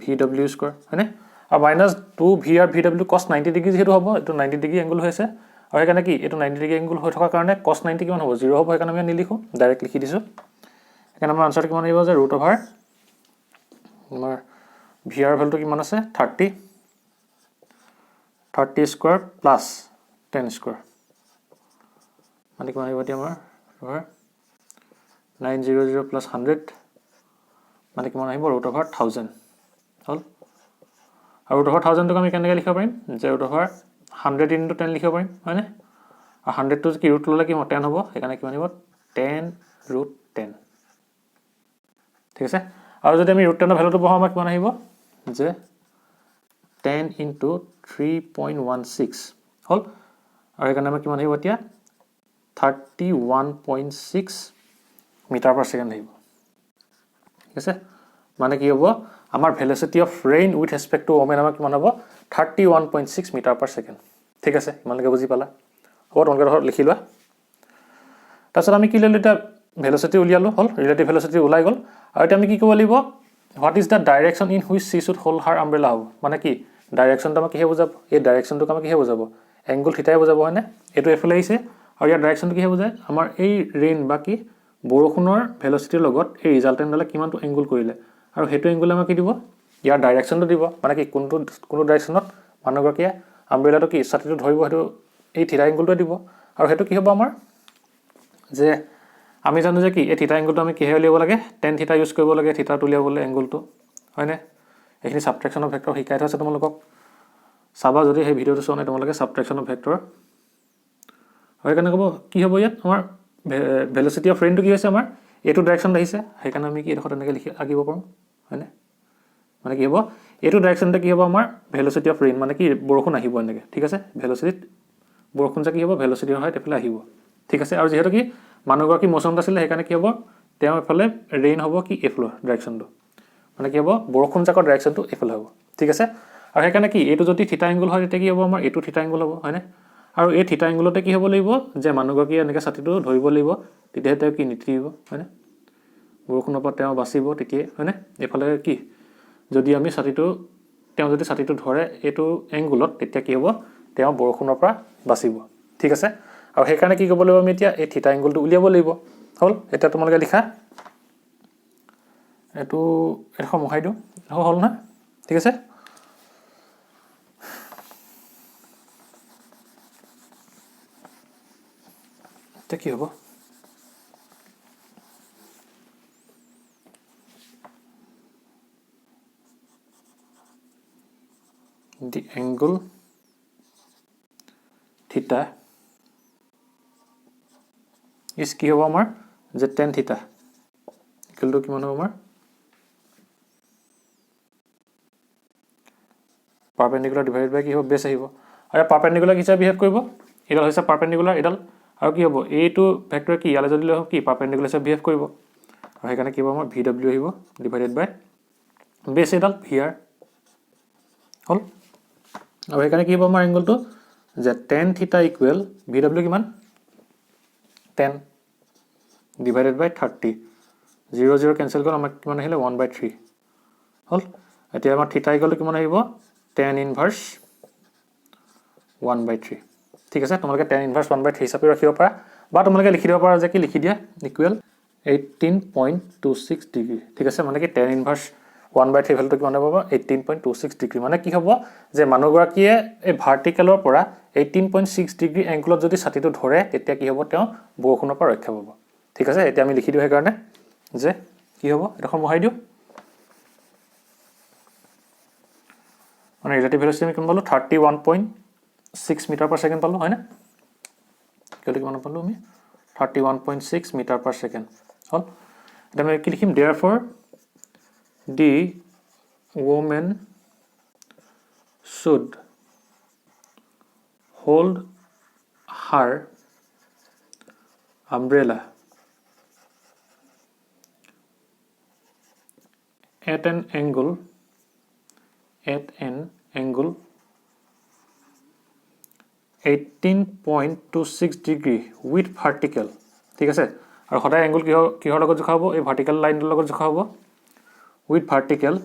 VW স্কোৱাৰ হয়নে আৰু minus 2VR VW cos 90 degree যিহেতু হ'ব এইটো 90 ডিগ্ৰী এংগুল হৈছে আৰু সেইকাৰণে কি এইটো 90 ডিগ্ৰী এংগুল হৈ থকাৰ কাৰণে cos 90 কিমান হ'ব 0 হ'ব সেইকাৰণে আমি নিলিখোঁ ডাইৰেক্ট লিখি দিছোঁ সেইকাৰণে আমাৰ আনচাৰটো কিমান আহিব যে ৰুট অভাৰ আমাৰ VR ভেলুটো কিমান আছে 30 স্কোৱাৰ প্লাছ 10 স্কোৱাৰ মানে কিমান আহিব এতিয়া আমাৰ over 900 plus 100 মানে কিমান আহিব ৰুট অভাৰ 1000 হ'ল আৰু ৰুট অভাৰ 1000 টোক আমি কেনেকৈ লিখিব পাৰিম যে ৰুট অভাৰ 100 into 10 লিখিব পাৰিম হয়নে আৰু 100 টো কি ৰুট ল'লে কি 10 হ'ব সেইকাৰণে কিমান আহিব 10 ৰুট 10 ঠিক আছে আৰু যদি আমি ৰুট 10 ৰ ভ্যালুটো বহাও আমাৰ কিমান আহিব যে 10 into 3.16 হ'ল আৰু সেইকাৰণে আমাৰ কিমান আহিব এতিয়া 31.6 মিটাৰ পাৰ সেকেন্ড আহিব ঠিক আছে মানে কি হ'ব আমাৰ velocity of rain with respect to woman আমাৰ কিমান হ'ব 31.6 মিটাৰ পাৰ সেকেন্ড ঠিক আছে ইমানলৈকে বুজি পালা হ'ব তোমালোকে লিখি লোৱা তাৰপিছত আমি কি ল'লো এটা ভেলোচিটি উলিয়ালো হ'ল ৰিলেটিভ ভেলোচিটি ওলাই গ'ল আৰু এতিয়া আমি কি কৰিব লাগিব what is the direction in which C should hold her umbrella হ'ব মানে কি ডাইৰেকশ্যনটো আমাক কিহে বুজাব এই ডাইৰেকশ্যনটোক আমাক কিহে বুজাব এংগুল থিটাই বুজাব হয়নে এইটো এফালে আহিছে আৰু ইয়াৰ ডাইৰেকশ্যনটো কিহে বুজায় আমাৰ এই ৰেইন বা কি বৰষুণৰ ভেলোচিটিৰ লগত এই ৰিজাল্টেণ্টডালে কিমানটো এংগুল কৰিলে আৰু সেইটো এংগুল আমাক কি দিব ইয়াৰ ডাইৰেকশ্যনটো দিব মানে কি কোনটো ডাইৰেকশ্যনত মানুহগৰাকীয়ে আমব্ৰেলাটো কি ছাতিটো ধৰিব সেইটো এই থিটা এংগুলটোৱে দিব আৰু সেইটো কি হ'ব আমাৰ যে আমি জানো যে কি এই থিটা এংগুলটো আমি কিহে উলিয়াব লাগে টেন থিটা ইউজ কৰিব লাগে থিটাটো উলিয়াবলৈ এংগুলটো হয়নে এইখিনি ছাবট্ৰেকশ্যন অফ ভেক্টৰ শিকাই থৈছে তোমালোকক চাবা যদি সেই ভিডিঅ'টো চোৱা নাই তোমালোকে ছাবট্ৰেকশ্যন অফ ভেক্টৰ হয় কাৰণে ক'ব কি হ'ব ইয়াত আমাৰ ভেলোচিটি অফ ৰেইনটো কি হৈছে আমাৰ এইটো ডাইৰেকশ্যন আহিছে সেইকাৰণে আমি কি এডোখৰ তেনেকৈ লিখি আঁকিব পাৰোঁ হয়নে মানে কি হ'ব এইটো ডাইৰেকশ্যনতে কি হ'ব আমাৰ ভেলোচিটি অফ ৰেইন মানে কি বৰষুণ আহিব এনেকৈ ঠিক আছে ভেলোচিটিত বৰষুণ যে কি হ'ব ভেলোচিটিৰ হয় এইফালে আহিব ঠিক আছে আৰু যিহেতু কি মানুহগৰাকী মোচনত আছিলে সেইকাৰণে কি হ'ব তেওঁ এফালে ৰেইন হ'ব কি এইফালৰ ডাইৰেকশ্যনটো মানে কি হ'ব বৰষুণ জাকৰ ডাইৰেকশ্যনটো এইফালে হ'ব ঠিক আছে আৰু সেইকাৰণে কি এইটো যদি থিটা এংগুল হয় তেতিয়া কি হ'ব আমাৰ এইটো থিটা এংগুল হ'ব হয়নে আৰু এই থিটা এংগুলতে কি হ'ব লাগিব যে মানুহগৰাকীয়ে এনেকৈ ছাতিটো ধৰিব লাগিব তেতিয়াহে তেওঁ কি নিতিব হয়নে বৰষুণৰ পৰা তেওঁ বাচিব তেতিয়াই হয়নে এইফালে কি যদি আমি তেওঁ যদি ছাতিটো ধৰে এইটো এংগুলত তেতিয়া কি হ'ব তেওঁ বৰষুণৰ পৰা বাচিব ঠিক আছে আৰু সেইকাৰণে কি কৰিব লাগিব আমি এতিয়া এই থিটা এংগুলটো উলিয়াব লাগিব হ'ল এতিয়া তোমালোকে লিখা এইটো এডোখৰ মোহাই দিওঁ হ'ল না ঠিক আছে এতিয়া কি হ'ব the angle theta is কি হ'ব আমাৰ যে tan theta equal to কিমান হ'ব আমাৰ পাৰপেণ্ডিকুলাৰ ডিভাইডেড বাই কি হ'ব বেছ আহিব আৰু পাৰপেণ্ডিকুলাৰ কি হিচাপে বিহেভ কৰিব এডাল হৈছে পাৰপেণ্ডিকুলাৰ এডাল আৰু কি হ'ব এইটো ভেক্টৰ কি ইয়ালে যদি লৈ কি পাৰপেণ্ডিকুলাৰ হিচাপে বিহেভ কৰিব আৰু সেইকাৰণে কি হ'ব আমাৰ VW আহিব ডিভাইডেড বাই বেছ এডাল VR হ'ল আৰু সেইকাৰণে কি হ'ব আমাৰ এংগলটো যে tan থিটা ইকুৱেল VW কিমান 10 ডিভাইডেড বাই 30 0 0 কেনসেল কৰি আমাক কিমান আহিলে 1/3 হ'ল এতিয়া আমাৰ থিটা ইকুৱেল কিমান আহিব tan ইনভাৰ্স 1/3 ঠিক আছে তোমালোকে tan ইনভাৰ্স 1/3 হিচাপে ৰাখিব পাৰা বা তোমালোকে লিখি দিব পাৰা যে কি লিখি দিয়া ইকুৱেল 18.26 ডিগ্ৰী ঠিক আছে মানে কি tan ইনভাৰ্স 1/3 ভ্যালুটো কিমান হ'ব 18.26 ডিগ্ৰী মানে কি হ'ব যে মানুহগৰাকীয়ে এই ভাৰ্টিকেলৰ পৰা 18.6 ডিগ্ৰী এংগুলত যদি ছাতিটো ধৰে তেতিয়া কি হ'ব তেওঁ বৰষুণৰ পৰা ৰক্ষা পাব ঠিক আছে এতিয়া আমি লিখি দিও সেই কাৰণে যে কি হ'ব এডোখৰ মোহাই দিও মানে ৰিলেটিভ ভেলোচিটি আমি কিমান পালো 31.6 মিটাৰ পাৰ সেকেন্ড পালো হয় না কেলে কিমান পালো আমি 31.6 মিটাৰ পাৰ সেকেন্ড হল এটা আমি কি লিখিম therefore the woman should hold her umbrella at an angle 18.26 degree with vertical ঠিক আছে আৰু সদায় এংগল কিহৰ লগত জোখা হ'ব এই ভাৰ্টিকেল লাইনৰ লগত জোখা হ'ব with vertical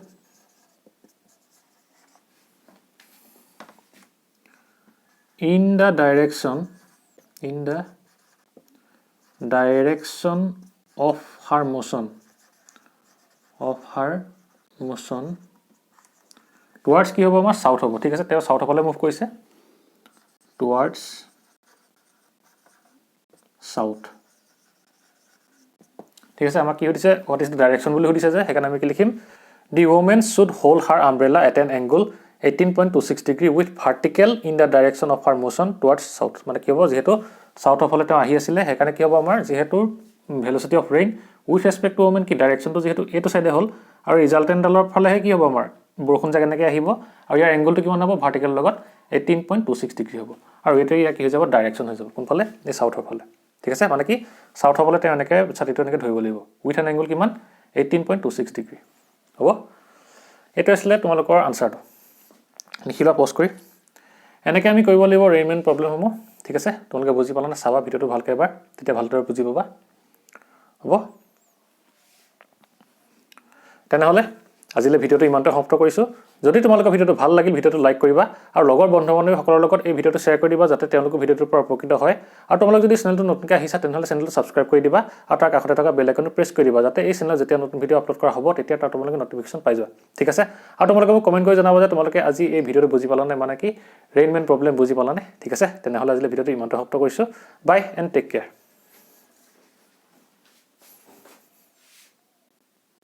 in the direction of her motion towards কি হ'ব আমাৰ সাউথ হ'ব ঠিক আছে তেওঁ সাউথ ফালে মুভ কৰিছে towards south ঠিক আছে আমাক কি হৈছে what is the direction বুলি সুধিছে যে হেকানে আমি কি লিখিম the woman should hold her umbrella at an angle 18.26 degree with vertical in the direction of her motion towards south মানে কি হ'ব যেহেতু সাউথৰ ফালে তেওঁ আহি আছিল হেকানে কি হ'ব আমাৰ যেহেতু velocity of rain with respect to woman কি ডাইৰেকশনটো যেহেতু এটো সাইডে হল আৰু ৰিজাল্টেন্ট ডালৰ ফালেহে কি হ'ব আমাৰ বৰষুণ জাগা নেকে আহিব আৰু ইয়াৰ এংগলটো কিমান হ'ব ভাৰ্টিকেল লগত 18.26 ডিগ্ৰী হ'ব আৰু এটো ইয়া কি হৈ যাব ডাইৰেকশন হৈ যাব কোন ফালে এই সাউথৰ ফালে ঠিক আছে মানে কি সাউথৰ ফালে তেওঁ এনেকে ছাতিটো এনেকে ধৰিব লাগিব উইথ এন এংগল কিমান 18.26 ডিগ্ৰী হ'ব এটো আসলে তোমালোকৰ আনসাৰটো লিখিবা পোষ্ট কৰি এনেকে আমি কৰিব লাগিব ৰেইনমেন প্ৰবলেম হ'ব ঠিক আছে তোমালোকে বুজি পালা না চাবা ভিডিওটো ভালকৈ এবাৰ তেতিয়া ভালদৰে বুজি পাবা হ'ব তেনেহলে আজিলে ভিডিওটো ইমানতে সমাপ্ত কৰিছো যদি তোমালোকৰ ভিডিওটো ভাল লাগিল ভিডিওটো লাইক কৰিবা আৰু লগৰ বন্ধু-বান্ধৱী সকলৰ লগত এই ভিডিওটো শেয়াৰ কৰি দিবা যাতে তেওঁলোকৰ ভিডিওটোৰ পৰা উপকৃত হয় আৰু তোমালোক যদি চেনেলটো নতুনকৈ আহিছা তেনেহলে চেনেলটো সাবস্ক্ৰাইব কৰি দিবা আৰু তাৰ কাষতে থকা বেল আইকনটো প্ৰেছ কৰি দিবা যাতে এই চেনেলত যেতিয়া নতুন ভিডিও আপলোড কৰা হ'ব তেতিয়া তাৰ তোমালোকে নটিফিকেশন পাই যোৱা ঠিক আছে আৰু তোমালোকে মোক কমেন্ট কৰি জনাবা যে তোমালোকে আজি এই ভিডিওটো বুজি পালা নে মানে কি ৰেইনমেন প্ৰবলেম বুজি পালা নে ঠিক আছে তেনেহলে আজিলে ভিডিওটো ইমানতে সমাপ্ত কৰিছো বাই এণ্ড টেক কেয়াৰ